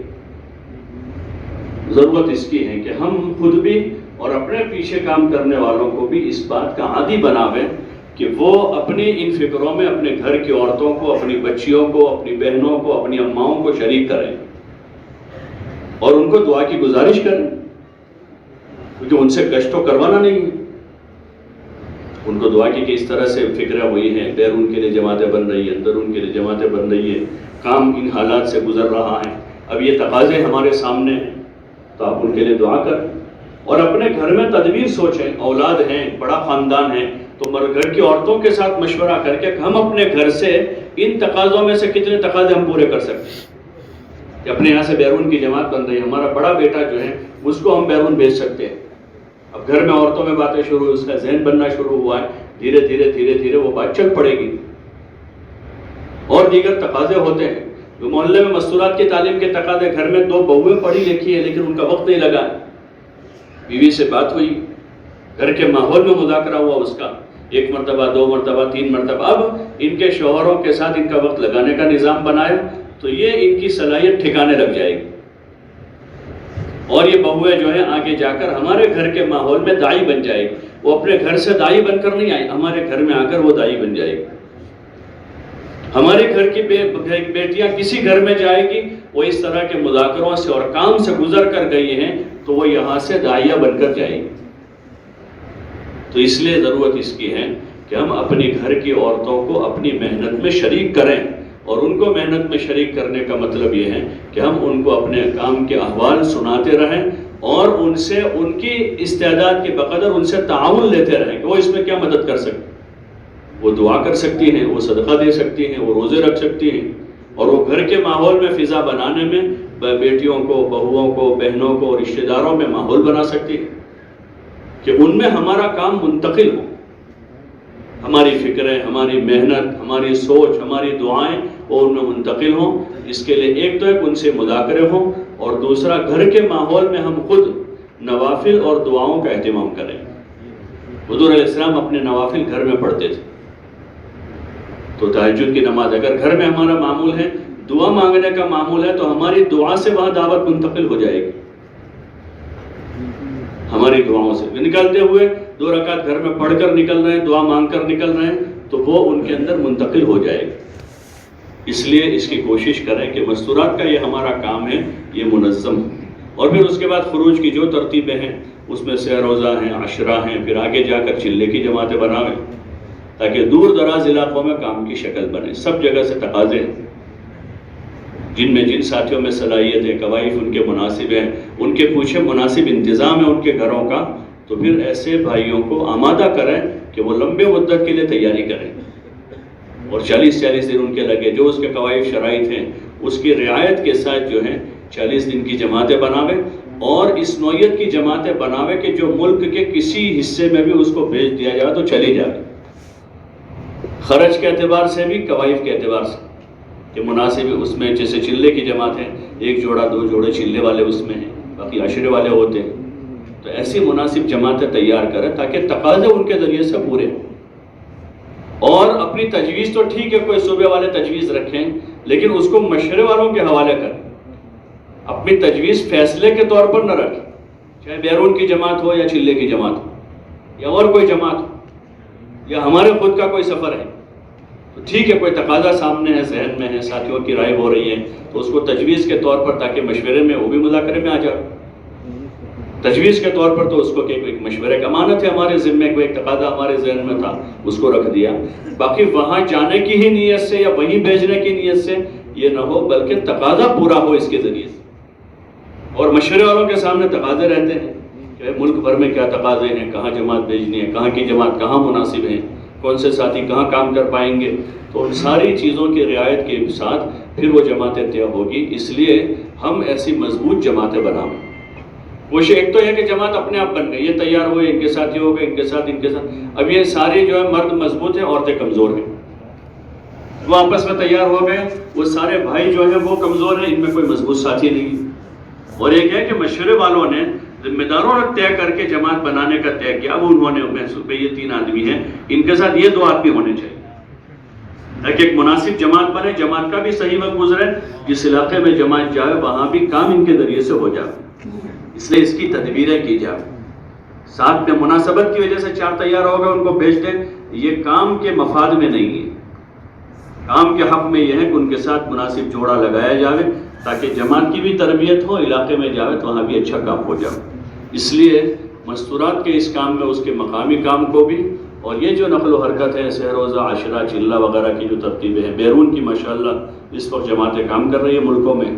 ضرورت اس کی ہے کہ ہم خود بھی اور اپنے پیچھے کام کرنے والوں کو بھی اس بات کا عادی بناویں کہ وہ اپنی ان فکروں میں اپنے گھر کی عورتوں کو، اپنی بچیوں کو، اپنی بہنوں کو، اپنی اماؤں کو شریک کریں اور ان کو دعا کی گزارش کریں، کیونکہ ان سے کشٹ تو کروانا نہیں ہے۔ ان کو دعا کی کہ اس طرح سے فکریں ہوئی ہیں، بیرون کے لیے جماعتیں بن رہی ہیں، اندرون کے لیے جماعتیں بن رہی ہیں، کام ان حالات سے گزر رہا ہے، اب یہ تقاضے ہمارے سامنے ہیں، تو آپ ان کے لیے دعا کریں اور اپنے گھر میں تدبیر سوچیں۔ اولاد ہیں، بڑا خاندان ہے، تو گھر کی عورتوں کے ساتھ مشورہ کر کے ہم اپنے گھر سے ان تقاضوں میں سے کتنے تقاضے ہم پورے کر سکتے ہیں کہ اپنے یہاں سے بیرون کی جماعت بن رہی ہے، ہمارا بڑا بیٹا جو ہے اس کو ہم بیرون بھیج سکتے ہیں۔ اب گھر میں عورتوں میں باتیں شروع، اس کا ذہن بننا شروع ہوا ہے، دھیرے دھیرے وہ بات چل پڑے گی۔ اور دیگر تقاضے ہوتے ہیں، جو محلے میں مستورات کی تعلیم کے تقاضے، گھر میں 2 بہویں پڑھی لکھی ہیں لیکن ان کا وقت نہیں لگا، بیوی سے بات ہوئی، گھر کے ماحول میں مذاکرہ ہوا اس کا، 1 مرتبہ، 2 مرتبہ، 3 مرتبہ، اب ان کے شوہروں کے ساتھ ان کا وقت لگانے کا نظام بنایا تو یہ ان کی صلاحیت ٹھکانے لگ جائے گی، اور یہ بہویں جو ہیں آگے جا کر ہمارے گھر کے ماحول میں داعی بن جائے گی۔ وہ اپنے گھر سے داعی بن کر نہیں آئی، ہمارے گھر میں آ کر وہ داعی بن جائے گی۔ ہمارے گھر کی بیٹیاں کسی گھر میں جائے گی، وہ اس طرح کے مذاکروں سے اور کام سے گزر کر گئی ہیں تو وہ یہاں سے داعیہ بن کر جائے گی۔ تو اس لیے ضرورت اس کی ہے کہ ہم اپنی گھر کی عورتوں کو اپنی محنت میں شریک کریں، اور ان کو محنت میں شریک کرنے کا مطلب یہ ہے کہ ہم ان کو اپنے کام کے احوال سناتے رہیں اور ان سے ان کی استعداد کے بقدر ان سے تعاون لیتے رہیں کہ وہ اس میں کیا مدد کر سکتے ہیں۔ وہ دعا کر سکتی ہیں، وہ صدقہ دے سکتی ہیں، وہ روزے رکھ سکتی ہیں، اور وہ گھر کے ماحول میں فضا بنانے میں بیٹیوں کو، بہوؤں کو، بہنوں کو، رشتہ داروں میں ماحول بنا سکتی ہے کہ ان میں ہمارا کام منتقل ہو، ہماری فکریں، ہماری محنت، ہماری سوچ، ہماری دعائیں وہ ان میں منتقل ہوں۔ اس کے لیے ایک تو ان سے مذاکرے ہوں، اور دوسرا گھر کے ماحول میں ہم خود نوافل اور دعاؤں کا اہتمام کریں۔ حضور علیہ السلام اپنے نوافل گھر میں پڑھتے تھے، تو تہجد کی نماز اگر گھر میں ہمارا معمول ہے، دعا مانگنے کا معمول ہے، تو ہماری دعا سے وہاں دعوت منتقل ہو جائے گی۔ ہماری دعاؤں سے نکلتے ہوئے 2 رکعت گھر میں پڑھ کر نکل رہے ہیں، دعا مانگ کر نکل رہے ہیں، تو وہ ان کے اندر منتقل ہو جائے گا۔ اس لیے اس کی کوشش کریں کہ مستورات کا یہ ہمارا کام ہے، یہ منظم ہو۔ اور پھر اس کے بعد خروج کی جو ترتیبیں ہیں، اس میں سہ روزہ ہیں، عشرہ ہیں، پھر آگے جا کر چلے کی جماعتیں بناویں، تاکہ دور دراز علاقوں میں کام کی شکل بنے۔ سب جگہ سے تقاضے ہیں، جن ساتھیوں میں صلاحیت ہے، قوائف ان کے مناسب ہیں، ان کے پیچھے مناسب انتظام ہے ان کے گھروں کا، تو پھر ایسے بھائیوں کو آمادہ کریں کہ وہ لمبے مدت کے لیے تیاری کریں، اور 40 دن ان کے لگے، جو اس کے قوائف شرائط ہیں اس کی رعایت کے ساتھ جو ہے 40 دن کی جماعتیں بناویں، اور اس نوعیت کی جماعتیں بناویں کہ جو ملک کے کسی حصے میں بھی اس کو بھیج دیا جائے تو چلی جائے، خرچ کے اعتبار سے بھی، قوائف کے اعتبار سے، کہ مناسب اس میں جیسے چلے کی جماعت ہے، 1 جوڑا 2 جوڑے چلے والے اس میں ہیں، باقی عشرے والے ہوتے ہیں، تو ایسی مناسب جماعتیں تیار کریں تاکہ تقاضے ان کے ذریعے سے پورے ہوں۔ اور اپنی تجویز تو ٹھیک ہے، کوئی صوبے والے تجویز رکھیں، لیکن اس کو مشورے والوں کے حوالے کریں، اپنی تجویز فیصلے کے طور پر نہ رکھیں، چاہے بیرون کی جماعت ہو یا چلے کی جماعت ہو یا اور کوئی جماعت ہو یا ہمارے خود کا کوئی سفر ہے، تو ٹھیک ہے، کوئی تقاضا سامنے ہے، ذہن میں ہے، ساتھیوں کی رائے ہو رہی ہے، تو اس کو تجویز کے طور پر، تاکہ مشورے میں وہ بھی مذاکرے میں آ جائے، تجویز کے طور پر تو اس کو کہ ایک مشورے کا امانت ہے ہمارے ذمے، کوئی ایک تقاضا ہمارے ذہن میں تھا اس کو رکھ دیا، باقی وہاں جانے کی ہی نیت سے یا وہیں بھیجنے کی نیت سے یہ نہ ہو، بلکہ تقاضا پورا ہو اس کے ذریعے سے۔ اور مشورے والوں کے سامنے تقاضے رہتے ہیں کہ ملک بھر میں کیا تقاضے ہیں، کہاں جماعت بھیجنی ہے، کہاں کی جماعت کہاں مناسب ہے، کون سے ساتھی کہاں کام کر پائیں گے، تو ان ساری چیزوں کی رعایت کے ساتھ پھر وہ جماعتیں طے ہوگی۔ اس لیے ہم ایسی مضبوط جماعتیں بنائیں۔ کوشش ایک تو ہے کہ جماعت اپنے آپ بن گئی، یہ تیار ہوئے، ان کے ساتھ یہ ہو گئے، ان کے ساتھ، اب یہ سارے جو ہے مرد مضبوط ہیں، عورتیں کمزور ہیں، وہ آپس میں تیار ہو گئے، وہ سارے بھائی جو ہیں وہ کمزور ہیں، ان میں کوئی مضبوط ساتھی نہیں۔ اور ایک ہے کہ مشورے والوں نے، ذمہ داروں نے طے کر کے جماعت بنانے کا طے کیا، وہ انہوں نے محسوس پہ یہ 3 آدمی ہیں، ان کے ساتھ یہ 2 آدمی ہونے چاہیے، تاکہ ایک مناسب جماعت بنے، جماعت کا بھی صحیح وقت گزرے، جس علاقے میں جماعت جائے وہاں بھی کام ان کے ذریعے سے ہو جائے، اس لیے اس کی تدبیریں کی جائے۔ ساتھ میں مناسبت کی وجہ سے 4 تیار ہو گئے، ان کو بھیج دیں، یہ کام کے مفاد میں نہیں ہے، کام کے حق میں یہ ہے کہ ان کے ساتھ مناسب جوڑا لگایا جائے، تاکہ جماعت کی بھی تربیت ہو، علاقے میں جائے تو وہاں بھی اچھا کام ہو جائے۔ اس لیے مستورات کے اس کام میں اس کے مقامی کام کو بھی، اور یہ جو نقل و حرکت ہے، سہ روزہ، عشرہ، چلہ وغیرہ کی جو ترتیبیں ہیں، بیرون کی ماشاءاللہ اس وقت جماعتیں کام کر رہی ہیں ملکوں میں،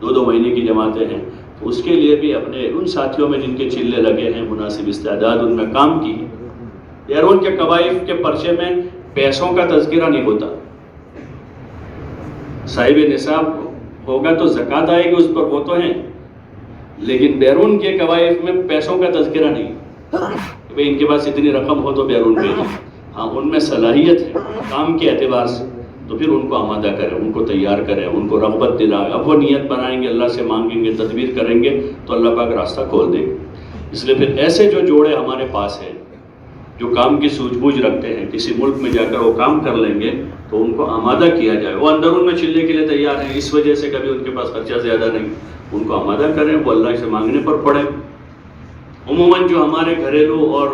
2 مہینے کی جماعتیں ہیں، تو اس کے لیے بھی اپنے ان ساتھیوں میں جن کے چلے لگے ہیں، مناسب استعداد ان میں کام کی۔ بیرون کے قوائف کے پرچے میں پیسوں کا تذکرہ نہیں ہوتا، صاحب نصاب ہوگا تو زکوٰۃ آئے گی اس پر، وہ تو ہیں، لیکن بیرون کے قوائف میں پیسوں کا تذکرہ نہیں کہ بھئی ان کے پاس اتنی رقم ہو تو بیرون بھیجیں۔ ہاں ان میں صلاحیت ہے کام کے اعتبار سے، تو پھر ان کو آمادہ کریں، ان کو تیار کریں، ان کو رغبت دلائیں، اب وہ نیت بنائیں گے، اللہ سے مانگیں گے، تدبیر کریں گے تو اللہ پاک راستہ کھول دیں گے۔ اس لیے پھر ایسے جو جوڑے ہمارے پاس ہیں، جو کام کی سوجھ بوجھ رکھتے ہیں، کسی ملک میں جا کر وہ کام کر لیں گے تو ان کو آمادہ کیا جائے، وہ اندرون میں چلنے کے لیے تیار ہیں، اس وجہ سے کبھی ان کے پاس خرچہ زیادہ نہیں، ان کو آمادہ کریں، وہ اللہ سے مانگنے پر پڑیں۔ عموماً جو ہمارے گھریلو اور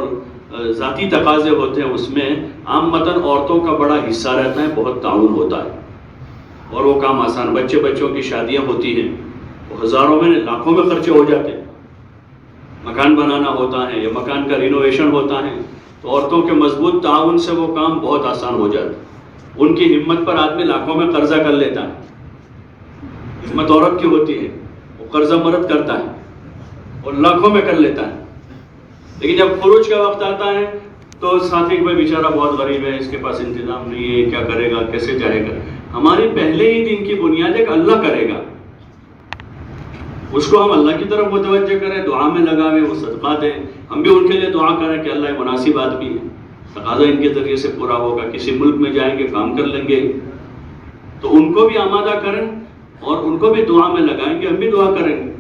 ذاتی تقاضے ہوتے ہیں اس میں عامتاً عورتوں کا بڑا حصہ رہتا ہے، بہت تعاون ہوتا ہے، اور وہ کام آسان، بچوں کی شادیاں ہوتی ہیں، وہ ہزاروں میں لاکھوں میں خرچے ہو جاتے ہیں، مکان بنانا ہوتا ہے یا مکان کا رینوویشن ہوتا ہے، تو عورتوں کے مضبوط تعاون سے وہ کام بہت آسان ہو جاتا ہے۔ ان کی ہمت پر آدمی لاکھوں میں قرضہ کر لیتا ہے، ہمت عورت کی ہوتی ہے، وہ قرضہ مرد کرتا ہے اور لاکھوں میں کر لیتا ہے، لیکن جب خروج کا وقت آتا ہے تو ساتھی بھائی بیچارہ بہت غریب ہے، اس کے پاس انتظام نہیں ہے، کیا کرے گا، کیسے جائے گا، ہماری پہلے ہی دین کی بنیاد ہے کہ اللہ کرے گا، اس کو ہم اللہ کی طرف متوجہ کریں، دعا میں لگاویں، وہ صدقہ دیں، ہم بھی ان کے لیے دعا کریں کہ اللہ مناسب آدمی ہے، تقاضا ان کے ذریعے سے پورا ہوگا، کسی ملک میں جائیں گے کام کر لیں گے، تو ان کو بھی آمادہ کریں اور ان کو بھی دعا میں لگائیں گے، ہم بھی دعا کریں گے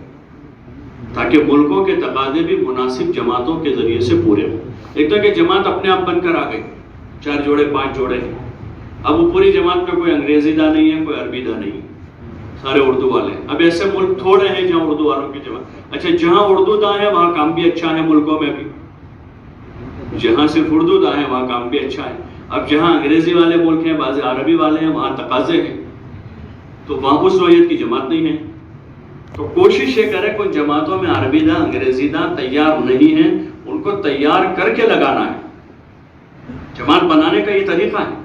تاکہ ملکوں کے تقاضے بھی مناسب جماعتوں کے ذریعے سے پورے ہوں۔ ایک تو کہ جماعت اپنے آپ بن کر آ گئی، 4 جوڑے 5 جوڑے ہیں، اب وہ پوری جماعت میں کوئی انگریزی دا نہیں ہے، کوئی عربی دا نہیں ہے، سارے اردو والے ہیں۔ اب ایسے ملک تھوڑے ہیں جہاں اردو والوں کی جماعت، اچھا جہاں اردو دا ہے وہاں کام بھی اچھا ہے، ملکوں میں بھی جہاں صرف اردو دا ہے وہاں کام بھی اچھا ہے۔ اب جہاں انگریزی والے ملک ہیں، بعض عربی والے ہیں، وہاں تقاضے ہیں، تو وہاں اس نوعیت کی جماعت نہیں ہے۔ تو کوشش یہ کرے کہ جماعتوں میں عربی دا انگریزی دا تیار نہیں ہے، ان کو تیار کر کے لگانا ہے۔ جماعت بنانے کا یہ طریقہ ہے،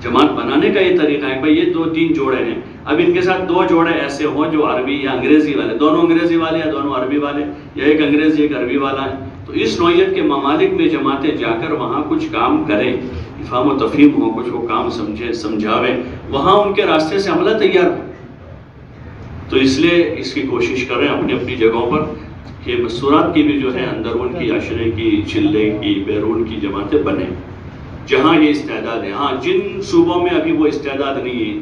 جماعت بنانے کا یہ طریقہ ہے بھائی یہ 2-3 جوڑے ہیں، اب ان کے ساتھ 2 جوڑے ایسے ہوں جو عربی یا انگریزی والے، دونوں انگریزی والے یا دونوں عربی والے، یا ایک انگریزی ایک عربی والا ہے، تو اس نوعیت کے ممالک میں جماعتیں جا کر وہاں کچھ کام کریں، افہام و تفہیم ہو، کچھ وہ کام سمجھاویں، وہاں ان کے راستے سے عملہ تیار ہو۔ تو اس لیے اس کی کوشش کریں اپنی اپنی جگہوں پر کہ مستورات کی بھی جو ہے اندرون کی، عشرے کی، چلے کی، بیرون کی جماعتیں بنیں جہاں یہ استعداد ہے۔ ہاں جن صوبوں میں ابھی وہ استعداد نہیں ہے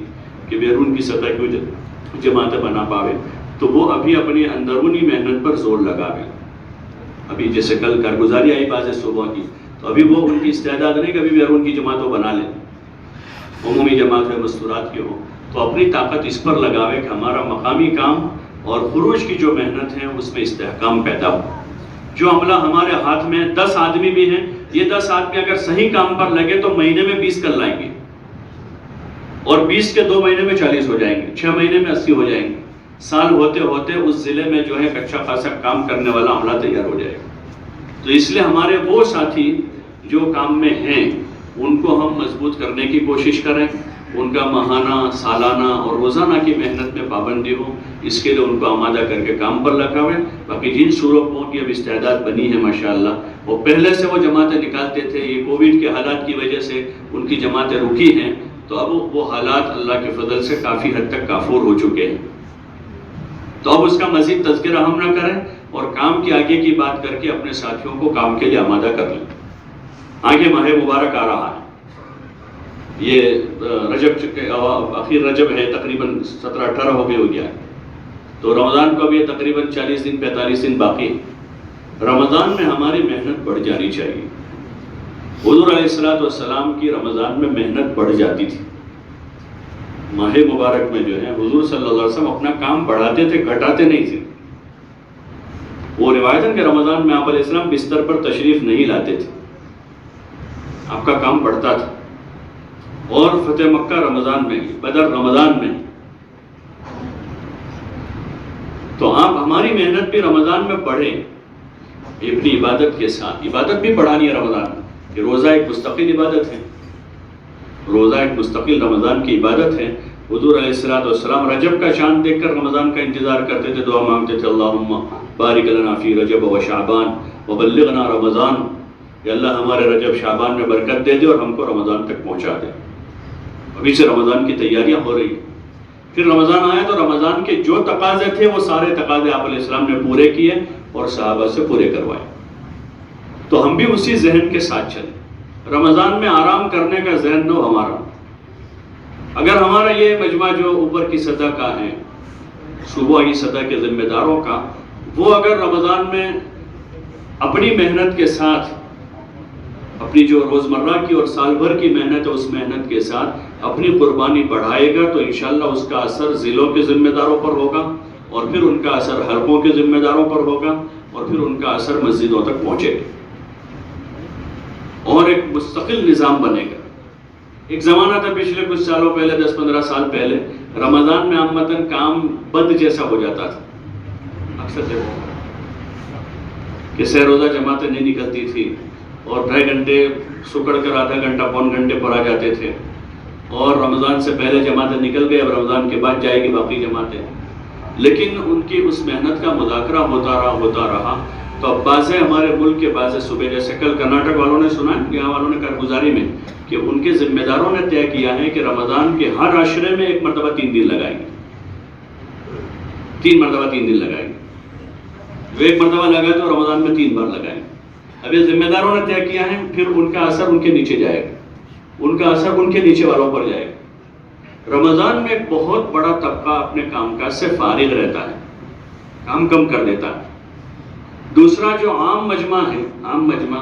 کہ بیرون کی سطح کی جماعتیں بنا پاوے، تو وہ ابھی اپنی اندرونی محنت پر زور لگاویں۔ ابھی جیسے کل کارگزاری آئی بعض صوبوں کی، تو ابھی وہ ان کی استعداد نہیں کہ ابھی بیرون کی جماعتوں بنا لیں، عمومی جماعت مستورات کی ہو، تو اپنی طاقت اس پر لگاوے کہ ہمارا مقامی کام اور خروج کی جو محنت ہے اس میں استحکام پیدا ہو۔ جو عملہ ہمارے ہاتھ میں 10 آدمی بھی ہیں، یہ 10 آدمی اگر صحیح کام پر لگے تو مہینے میں 20 کر لائیں گے، اور 20 کے 2 مہینے میں 40 ہو جائیں گے، 6 مہینے میں 80 ہو جائیں گے، سال ہوتے ہوتے اس ضلع میں جو ہے ایک اچھا خاصا کام کرنے والا عملہ تیار ہو جائے گا۔ تو اس لیے ہمارے وہ ساتھی جو کام میں ہیں ان کو ہم مضبوط کرنے کی کوشش کریں، ان کا ماہانہ، سالانہ اور روزانہ کی محنت میں پابندی ہو، اس کے لیے ان کو آمادہ کر کے کام پر لگاویں۔ باقی جن صوبوں کی اب استعداد بنی ہے ماشاءاللہ، وہ پہلے سے وہ جماعتیں نکالتے تھے، یہ کووڈ کے حالات کی وجہ سے ان کی جماعتیں رکی ہیں، تو اب وہ حالات اللہ کے فضل سے کافی حد تک کافور ہو چکے ہیں۔ تو اب اس کا مزید تذکرہ ہم نہ کریں اور کام کی آگے کی بات کر کے اپنے ساتھیوں کو کام کے لیے آمادہ کر لیں۔ آگے ماہ مبارک آ رہا ہے، یہ رجب آخر رجب ہے، تقریباً 17-18 ہو گیا ہے، تو رمضان کو اب یہ تقریباً 40 دن 45 دن باقی ہے۔ رمضان میں ہماری محنت بڑھ جانی چاہیے۔ حضور علیہ السلام کی رمضان میں محنت بڑھ جاتی تھی، ماہ مبارک میں جو ہے حضور صلی اللہ علیہ وسلم اپنا کام بڑھاتے تھے، گھٹاتے نہیں تھے۔ وہ روایت ہے کہ رمضان میں آپ علیہ السلام بستر پر تشریف نہیں لاتے تھے، آپ کا کام بڑھتا تھا۔ اور فتح مکہ رمضان میں، بدر رمضان میں، تو آپ ہماری محنت بھی رمضان میں بڑھے اپنی عبادت کے ساتھ۔ عبادت بھی بڑھانی ہے رمضان میں، کہ روزہ ایک مستقل عبادت ہے، روزہ ایک مستقل رمضان کی عبادت ہے۔ حضور علیہ السلام رجب کا چاند دیکھ کر رمضان کا انتظار کرتے تھے، دعا مانگتے تھے، اللہم بارک لنا فی رجب و شعبان وبلغنا رمضان، کہ اللہ ہمارے رجب شعبان میں برکت دے دے اور ہم کو رمضان تک پہنچا دے۔ ابھی سے رمضان کی تیاریاں ہو رہی ہیں۔ پھر رمضان آیا تو رمضان کے جو تقاضے تھے وہ سارے تقاضے آپ علیہ السلام نے پورے کیے اور صحابہ سے پورے کروائے۔ تو ہم بھی اسی ذہن کے ساتھ چلیں، رمضان میں آرام کرنے کا ذہن نہ ہو ہمارا۔ اگر ہمارا یہ مجمع جو اوپر کی سطح کا ہے، صوبہ کی سطح کے ذمہ داروں کا، وہ اگر رمضان میں اپنی محنت کے ساتھ، اپنی جو روزمرہ کی اور سال بھر کی محنت ہے اس محنت کے ساتھ اپنی قربانی بڑھائے گا، تو انشاءاللہ اس کا اثر ضلعوں کے ذمہ داروں پر ہوگا، اور پھر ان کا اثر حلقوں کے ذمہ داروں پر ہوگا، اور پھر ان کا اثر مسجدوں تک پہنچے گا، اور ایک مستقل نظام بنے گا۔ ایک زمانہ تھا پچھلے کچھ سالوں پہلے، 10-15 سال پہلے، رمضان میں عامتاً کام بند جیسا ہو جاتا تھا۔ اکثر دیکھو کہ سہ روزہ جماعتیں نہیں نکلتی تھی، اور 2.5 گھنٹے سکڑ کر آدھا گھنٹہ 1.25 گھنٹے پر آ جاتے تھے، اور رمضان سے پہلے جماعتیں نکل گئے، اب رمضان کے بعد جائے گی باقی جماعتیں۔ لیکن ان کی اس محنت کا مذاکرہ ہوتا رہا، تو اب بعض ہمارے ملک کے بعض صوبے، جیسے کل کرناٹک والوں نے سنا ہے، یہاں والوں نے کارگزاری میں، کہ ان کے ذمہ داروں نے طے کیا ہے کہ رمضان کے ہر عشرے میں ایک مرتبہ 3 دن لگائیں گے، 3 مرتبہ 3 دن لگائیں گے. وہ ایک مرتبہ لگائے تو رمضان میں 3 بار لگائیں گے. اب یہ ذمہ داروں نے طے کیا ہے، پھر ان کا اثر ان کے نیچے جائے گا، ان کا اثر ان کے نیچے والوں پر جائے گا. رمضان میں ایک بہت بڑا طبقہ اپنے کام کاج سے فارغ رہتا ہے، کام کم کر دیتا ہے. دوسرا جو عام مجمع ہے، عام مجمع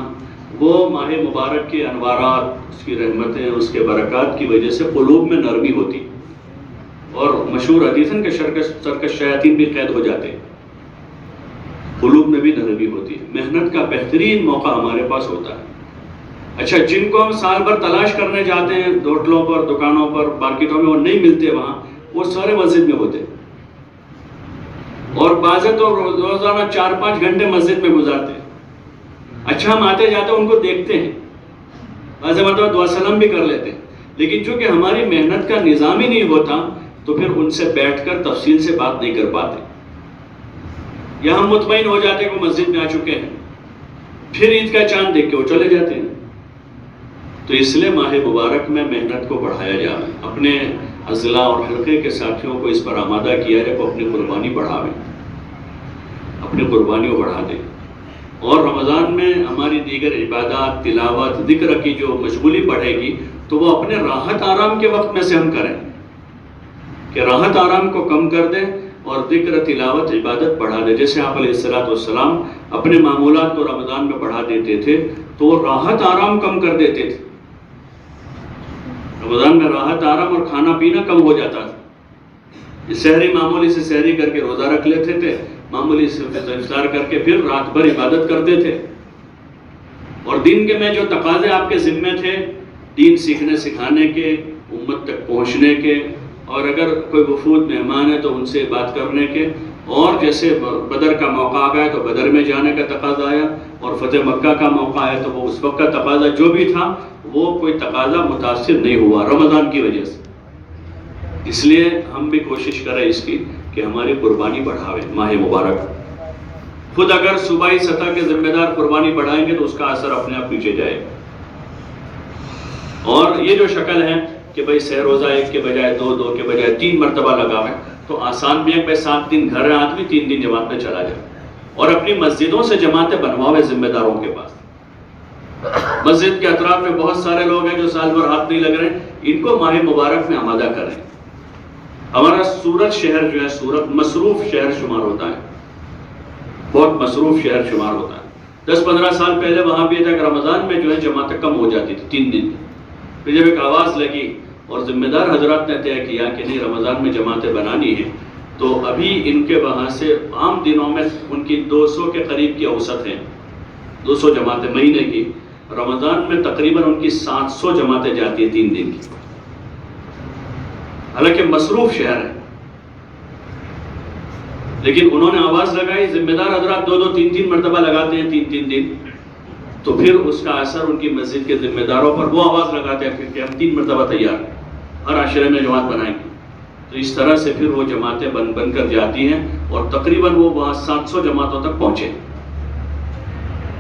وہ ماہ مبارک کے انوارات، اس کی رحمتیں، اس کے برکات کی وجہ سے قلوب میں نرمی ہوتی، اور مشہور حدیث ہے کہ سرکش شیاطین بھی قید ہو جاتے، قلوب میں بھی نرمی ہوتی ہے. محنت کا بہترین موقع ہمارے پاس ہوتا ہے. اچھا، جن کو ہم سال بھر تلاش کرنے جاتے ہیں ہوٹلوں پر، دکانوں پر، مارکیٹوں میں، وہ نہیں ملتے وہاں، وہ سارے مسجد میں ہوتے، اور بعضے تو روزانہ 4-5 گھنٹے مسجد میں گزارتے. اچھا، ہم آتے جاتے ان کو دیکھتے ہیں، بعض مرتبہ دعا سلام بھی کر لیتے ہیں، لیکن چونکہ ہماری محنت کا نظام ہی نہیں ہوتا تو پھر ان سے بیٹھ کر تفصیل سے بات نہیں کر پاتے. یا ہم مطمئن ہو جاتے ہیں کہ وہ مسجد میں آ چکے ہیں، پھر عید کا چاند دیکھ کے وہ چلے جاتے ہیں. تو اس لیے ماہ مبارک میں محنت کو بڑھایا جائے، اپنے اضلاع اور حلقے کے ساتھیوں کو اس پر آمادہ کیا جائے کہ اپنی قربانی بڑھاویں، اپنی قربانی کو بڑھا دیں. اور رمضان میں ہماری دیگر عبادات، تلاوت، ذکر کی جو مشغولی بڑھے گی تو وہ اپنے راحت آرام کے وقت میں سے ہم کریں، کہ راحت آرام کو کم کر دیں اور ذکر، تلاوت، عبادت بڑھا دیں. جیسے آپ علیہ السلام اپنے معمولات کو رمضان میں بڑھا دیتے تھے تو وہ راحت آرام کم کر دیتے تھے. رمضان میں راحت آرام اور کھانا پینا کم ہو جاتا تھا. سحری معمولی سے سحری کر کے روزہ رکھ لیتے تھے، معمولی سے افطار کر کے پھر رات بھر عبادت کرتے تھے. اور دین کے میں جو تقاضے آپ کے ذمے تھے، دین سیکھنے سکھانے کے، امت تک پہنچنے کے، اور اگر کوئی وفود مہمان ہے تو ان سے بات کرنے کے، اور جیسے بدر کا موقع آ گیا تو بدر میں جانے کا تقاضا آیا، اور فتح مکہ کا موقع آیا تو وہ اس وقت کا تقاضا جو بھی تھا وہ کوئی تقاضا متاثر نہیں ہوا رمضان کی وجہ سے. اس لیے ہم بھی کوشش کریں اس کی کہ ہماری قربانی بڑھاویں ماہ مبارک. خود اگر صوبائی سطح کے ذمہ دار قربانی بڑھائیں گے تو اس کا اثر اپنے آپ پیچھے جائے. اور یہ جو شکل ہے کہ بھائی سہ روزہ 1 کے بجائے 2 کے بجائے 3 مرتبہ لگاویں، تو آسان بھی ہے کہ 7 دن گھر ہے آدمی، 3 دن جماعت میں چلا جائے، اور اپنی مسجدوں سے جماعتیں بنواوے ذمہ داروں کے پاس. مسجد کے اطراف میں بہت سارے لوگ ہیں جو سال بھر ہاتھ نہیں لگ رہے ہیں، ان کو ماہ مبارک میں آمادہ کریں. ہمارا سورت شہر جو ہے، سورت مصروف شہر شمار ہوتا ہے، بہت مصروف شہر شمار ہوتا ہے. 10-15 سال پہلے وہاں بھی تھا کہ رمضان میں جو ہے جماعتیں کم ہو جاتی تھی 3 دن. پھر جب ایک آواز لگی اور ذمہ دار حضرات نے طے کیا کہ نہیں رمضان میں جماعتیں بنانی ہیں، تو ابھی ان کے وہاں سے عام دنوں میں ان کی 200 کے قریب کی اوسط ہیں، 200 جماعتیں مہینے کی. رمضان میں تقریباً ان کی 700 جماعتیں جاتی ہیں 3 دن کی، حالانکہ مصروف شہر ہے. لیکن انہوں نے آواز لگائی، ذمہ دار حضرات 2-2, 3-3 مرتبہ لگاتے ہیں 3-3 دن، تو پھر اس کا اثر ان کی مسجد کے ذمہ داروں پر، وہ آواز لگاتے ہیں کہ ہم 3 مرتبہ تیار ہیں، ہر عشرے میں جماعت بنائیں گے. تو اس طرح سے پھر وہ جماعتیں بن کر جاتی ہیں، اور تقریباً وہ وہاں 700 جماعتوں تک پہنچے.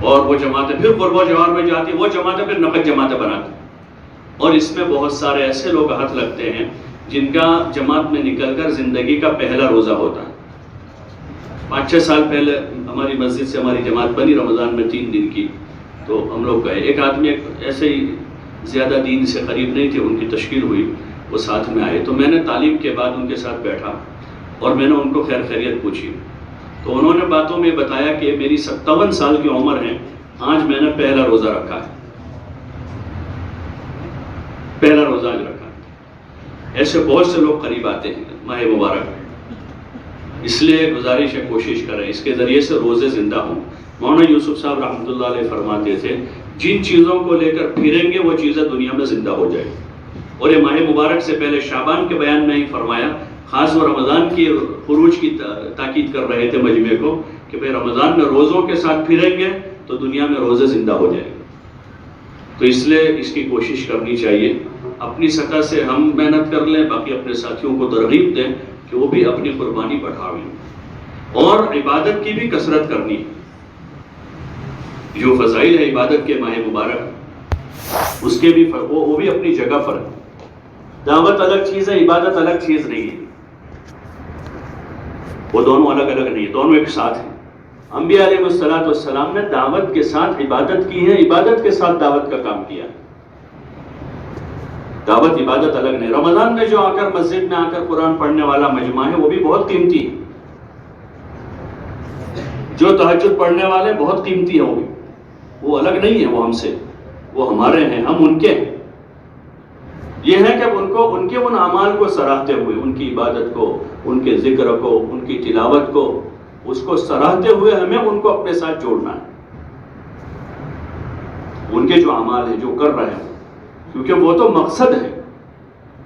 اور وہ جماعتیں پھر قرب و جوار میں جاتی ہیں، وہ جماعتیں پھر نقد جماعتیں بناتی ہیں. اور اس میں بہت سارے ایسے لوگ ہاتھ لگتے ہیں جن کا جماعت میں نکل کر زندگی کا پہلا روزہ ہوتا ہے. 5-6 سال پہلے ہماری مسجد سے ہماری جماعت بنی رمضان میں 3 دن کی، تو ہم لوگ گئے. ایک آدمی ایسے ہی زیادہ دین سے قریب نہیں تھے، ان کی تشکیل ہوئی، وہ ساتھ میں آئے. تو میں نے تعلیم کے بعد ان کے ساتھ بیٹھا اور میں نے ان کو خیر خیریت پوچھی. تو انہوں نے باتوں میں بتایا کہ میری 57 سال کی عمر ہے، آج میں نے پہلا روزہ رکھا ہے، پہلا روزہ آج رکھا ہے. ایسے بہت سے لوگ قریب آتے ہیں ماہ مبارک. اس لیے گزارش ہے، کوشش کریں اس کے ذریعے سے روزے زندہ ہوں. مولانا یوسف صاحب رحمۃ اللہ علیہ فرماتے تھے جن چیزوں کو لے کر پھریں گے وہ چیزیں دنیا میں زندہ ہو جائیں. اور یہ ماہ مبارک سے پہلے شعبان کے بیان میں ہی فرمایا، خاص وہ رمضان کی خروج کی تاکید کر رہے تھے مجمع کو کہ بھئی رمضان میں روزوں کے ساتھ پھریں گے تو دنیا میں روزے زندہ ہو جائیں گے. تو اس لیے اس کی کوشش کرنی چاہیے. اپنی سطح سے ہم محنت کر لیں، باقی اپنے ساتھیوں کو ترغیب دیں کہ وہ بھی اپنی قربانی بڑھاویں. اور عبادت کی بھی کثرت کرنی، جو فضائل ہے عبادت کے ماہ مبارک، اس کے بھی وہ بھی اپنی جگہ پر ہے. دعوت الگ چیز ہے، عبادت الگ چیز نہیں ہے. وہ دونوں الگ الگ نہیں، دونوں ایک ساتھ ہیں. انبیاء علیہ السلام نے دعوت کے ساتھ عبادت کی ہے، عبادت کے ساتھ دعوت کا کام کیا. دعوت عبادت الگ نہیں. رمضان میں جو آ کر مسجد میں آ کر قرآن پڑھنے والا مجمع ہے وہ بھی بہت قیمتی ہے. جو تہجد پڑھنے والے بہت قیمتی ہیں، وہ الگ نہیں ہیں، وہ ہم سے، وہ ہمارے ہیں، ہم ان کے ہیں. یہ ہے کہ ان کے ان اعمال کو سراہتے ہوئے، ان کی عبادت کو، ان کے ذکر کو، ان کی تلاوت کو، اس کو سراہتے ہوئے ہمیں ان کو اپنے ساتھ جوڑنا ہے. ان کے جو اعمال ہیں جو کر رہے ہیں، کیونکہ وہ تو مقصد ہے.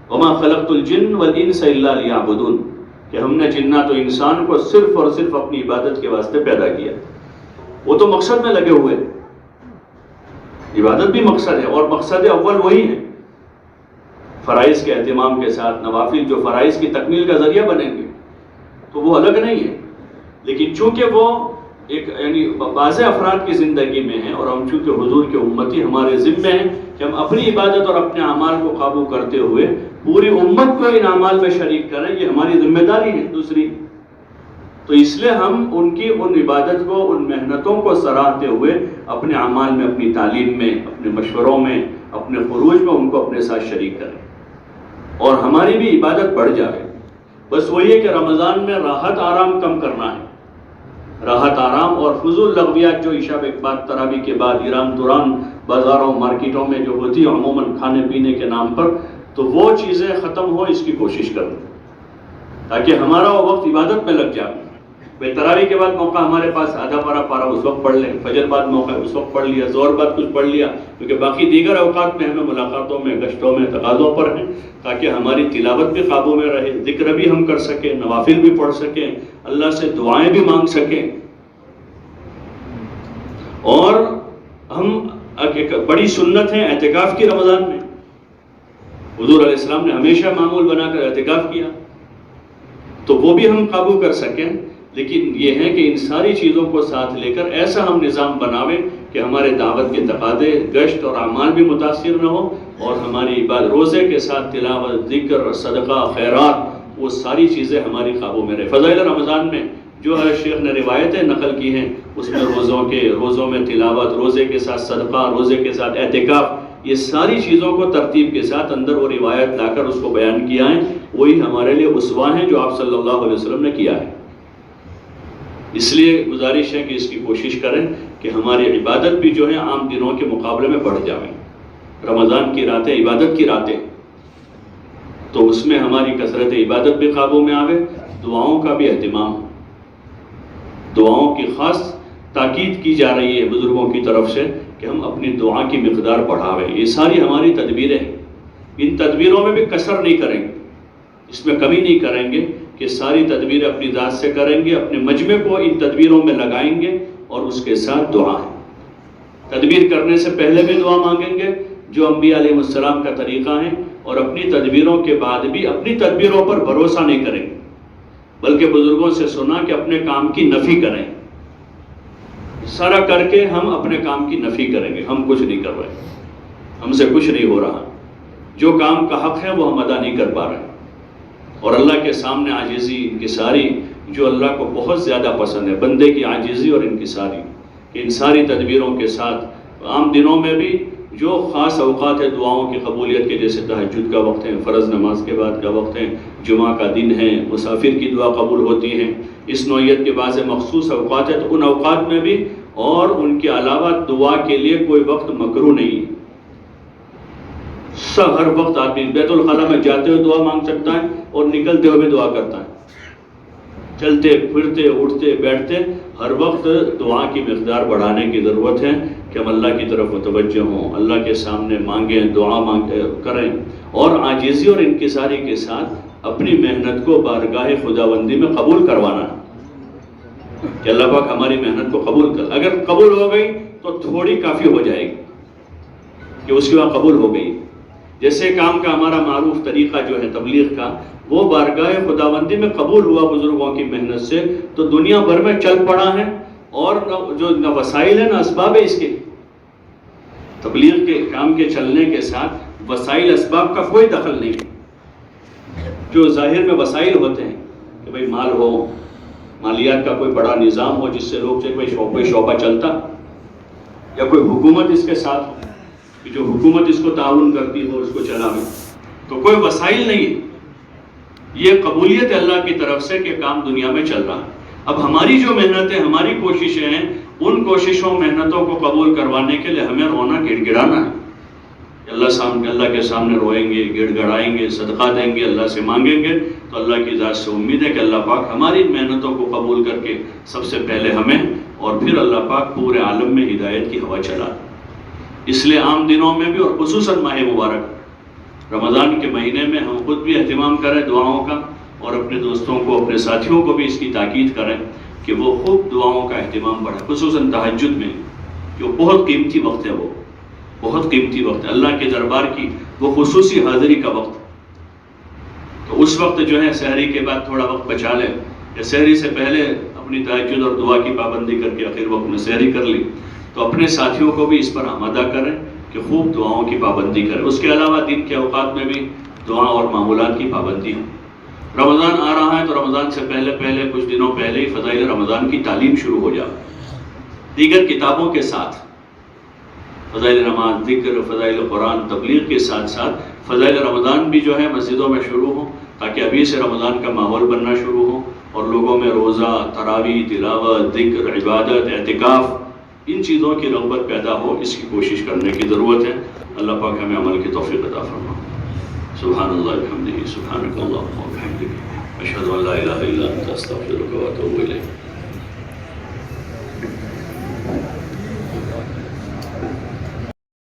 وما خلقت الجن والانس الا لیعبدون، کہ ہم نے جنات و انسان کو صرف اور صرف اپنی عبادت کے واسطے پیدا کیا. وہ تو مقصد میں لگے ہوئے. عبادت بھی مقصد ہے، اور مقصد اول وہی ہے. فرائض کے اہتمام کے ساتھ نوافل جو فرائض کی تکمیل کا ذریعہ بنیں گے تو وہ الگ نہیں ہے. لیکن چونکہ وہ ایک یعنی بعض افراد کی زندگی میں ہیں، اور ہم چونکہ حضور کے امتی ہمارے ذمہ ہیں کہ ہم اپنی عبادت اور اپنے اعمال کو قابو کرتے ہوئے پوری امت کو ان اعمال میں شریک کریں، یہ ہماری ذمہ داری ہے دوسری. تو اس لیے ہم ان کی ان عبادت کو، ان محنتوں کو سراہتے ہوئے اپنے اعمال میں، اپنی تعلیم میں، اپنے مشوروں میں، اپنے خروج میں ان کو اپنے ساتھ شریک کریں، اور ہماری بھی عبادت بڑھ جائے. بس وہی ہے کہ رمضان میں راحت آرام کم کرنا ہے. راحت آرام اور فضول لغویات جو عشاء کے بعد، تراویح کے بعد ایران توران بازاروں مارکیٹوں میں جو ہوتی ہے عموماً کھانے پینے کے نام پر، تو وہ چیزیں ختم ہو، اس کی کوشش کریں تاکہ ہمارا وہ وقت عبادت میں لگ جائے. تراویح کے بعد موقع ہمارے پاس آدھا پارا اس وقت پڑھ لیں، فجر بعد موقع اس وقت پڑھ لیا، ظہر بعد کچھ پڑھ لیا، کیونکہ باقی دیگر اوقات میں ہمیں ملاقاتوں میں، گشتوں میں، تقاضوں پر ہیں، تاکہ ہماری تلاوت بھی قابو میں رہے، ذکر بھی ہم کر سکیں، نوافل بھی پڑھ سکیں، اللہ سے دعائیں بھی مانگ سکیں. اور ہم ایک بڑی سنت ہے اعتکاف کی رمضان میں. حضور علیہ السلام نے ہمیشہ معمول بنا کر اعتکاف کیا، تو وہ بھی ہم قابو کر سکیں. لیکن یہ ہے کہ ان ساری چیزوں کو ساتھ لے کر ایسا ہم نظام بناویں کہ ہمارے دعوت کے تقاضے، گشت اور اعمال بھی متاثر نہ ہو، اور ہماری عبادت، روزے کے ساتھ تلاوت، ذکر، صدقہ، خیرات، وہ ساری چیزیں ہماری قابو میں رہے. فضائل رمضان میں جو شیخ نے روایتیں نقل کی ہیں، اس میں روزوں میں تلاوت، روزے کے ساتھ صدقہ، روزے کے ساتھ اعتکاف، یہ ساری چیزوں کو ترتیب کے ساتھ اندر وہ روایت لا کر اس کو بیان کیا ہے. وہی ہمارے لیے اسوہ ہیں جو آپ صلی اللہ علیہ وسلم نے کیا ہے. اس لیے گزارش ہے کہ اس کی کوشش کریں کہ ہماری عبادت بھی جو ہے عام دنوں کے مقابلے میں بڑھ جائیں. رمضان کی راتیں عبادت کی راتیں، تو اس میں ہماری کثرت عبادت بھی قابو میں آوے، دعاؤں کا بھی اہتمام، دعاؤں کی خاص تاکید کی جا رہی ہے بزرگوں کی طرف سے کہ ہم اپنی دعا کی مقدار بڑھاویں. یہ ساری ہماری تدبیریں ہیں. ان تدبیروں میں بھی کسر نہیں کریں گے، اس میں کمی نہیں کریں گے کہ ساری تدبیریں اپنی ذات سے کریں گے، اپنے مجمع کو ان تدبیروں میں لگائیں گے، اور اس کے ساتھ دعا ہے. تدبیر کرنے سے پہلے بھی دعا مانگیں گے جو انبیاء علیہ السلام کا طریقہ ہے، اور اپنی تدبیروں کے بعد بھی اپنی تدبیروں پر بھروسہ نہیں کریں گے، بلکہ بزرگوں سے سنا کہ اپنے کام کی نفی کریں. سارا کر کے ہم اپنے کام کی نفی کریں گے، ہم کچھ نہیں کر رہے، ہم سے کچھ نہیں ہو رہا، جو کام کا حق ہے وہ ہم ادا نہیں کر پا رہے. اور اللہ کے سامنے عاجزی، انکساری جو اللہ کو بہت زیادہ پسند ہے، بندے کی عاجزی اور انکساری، کہ ان ساری تدبیروں کے ساتھ عام دنوں میں بھی جو خاص اوقات ہے دعاؤں کی قبولیت کے، جیسے تہجد کا وقت ہے، فرض نماز کے بعد کا وقت ہے، جمعہ کا دن ہے، مسافر کی دعا قبول ہوتی ہے، اس نوعیت کے بعض مخصوص اوقات ہے، تو ان اوقات میں بھی اور ان کے علاوہ دعا کے لیے کوئی وقت مکروہ نہیں ہے. ہر وقت آدمی بیت الخلاء میں جاتے ہوئے دعا مانگ سکتا ہے اور نکلتے ہوئے بھی دعا کرتا ہے. چلتے پھرتے اٹھتے بیٹھتے ہر وقت دعا کی مقدار بڑھانے کی ضرورت ہے کہ ہم اللہ کی طرف متوجہ ہوں، اللہ کے سامنے مانگیں، دعا کریں، اور عاجزی اور انکساری کے ساتھ اپنی محنت کو بارگاہ خداوندی میں قبول کروانا ہے کہ اللہ پاک ہماری محنت کو قبول کر. اگر قبول ہو گئی تو تھوڑی کافی ہو جائے گی کہ اس کے بعد قبول ہو گئی. جیسے کام کا ہمارا معروف طریقہ جو ہے تبلیغ کا، وہ بارگاہ خداوندی میں قبول ہوا بزرگوں کی محنت سے، تو دنیا بھر میں چل پڑا ہے، اور جو نہ وسائل ہے نہ اسباب ہے اس کے. تبلیغ کے کام کے چلنے کے ساتھ وسائل اسباب کا کوئی دخل نہیں. جو ظاہر میں وسائل ہوتے ہیں کہ بھئی مال ہو، مالیات کا کوئی بڑا نظام ہو جس سے لوگ چاہے کوئی شعبہ چلتا، یا کوئی حکومت اس کے ساتھ ہو کہ جو حکومت اس کو تعاون کرتی ہو، اس کو چلاوے، تو کوئی وسائل نہیں ہے. یہ قبولیت ہے اللہ کی طرف سے کہ کام دنیا میں چل رہا ہے. اب ہماری جو محنتیں، ہماری کوششیں ہیں، ان کوششوں محنتوں کو قبول کروانے کے لیے ہمیں رونا گڑ گڑانا ہے. اللہ کے سامنے روئیں گے، گڑ گڑائیں گے، صدقہ دیں گے، اللہ سے مانگیں گے، تو اللہ کی ذات سے امید ہے کہ اللہ پاک ہماری محنتوں کو قبول کر کے سب سے پہلے ہمیں اور پھر اللہ پاک پورے عالم میں ہدایت کی ہوا چلا. اس لیے عام دنوں میں بھی اور خصوصاً ماہ مبارک رمضان کے مہینے میں ہم خود بھی اہتمام کریں دعاؤں کا، اور اپنے دوستوں کو، اپنے ساتھیوں کو بھی اس کی تاکید کریں کہ وہ خوب دعاؤں کا اہتمام بڑھائیں، خصوصاً تہجد میں، جو بہت قیمتی وقت ہے، وہ بہت قیمتی وقت ہے، اللہ کے دربار کی وہ خصوصی حاضری کا وقت. تو اس وقت جو ہے سحری کے بعد تھوڑا وقت بچا لیں، یا سحری سے پہلے اپنی تہجد اور دعا کی پابندی کر کے آخر وقت میں سحری کر لی، تو اپنے ساتھیوں کو بھی اس پر آمادہ کریں کہ خوب دعاؤں کی پابندی کریں. اس کے علاوہ دن کے اوقات میں بھی دعا اور معمولات کی پابندی ہے. رمضان آ رہا ہے تو رمضان سے پہلے کچھ دنوں پہلے ہی فضائل رمضان کی تعلیم شروع ہو جائے، دیگر کتابوں کے ساتھ. فضائل نماز، ذکر، فضائل قرآن، تبلیغ کے ساتھ ساتھ فضائل رمضان بھی جو ہے مسجدوں میں شروع ہوں، تاکہ ابھی سے رمضان کا ماحول بننا شروع ہو اور لوگوں میں روزہ، تراویح، تلاوت، ذکر، عبادت، اعتکاف، ان چیزوں کی رغبت پیدا ہو. اس کی کوشش کرنے کی ضرورت ہے. اللہ پاک ہمیں عمل کی توفیق عطا فرمائے. سبحان اللہ بحمدہ، سبحانک اللہم وبحمدک، اشہد ان لا الہ الا انت استغفرک واتوب الیک.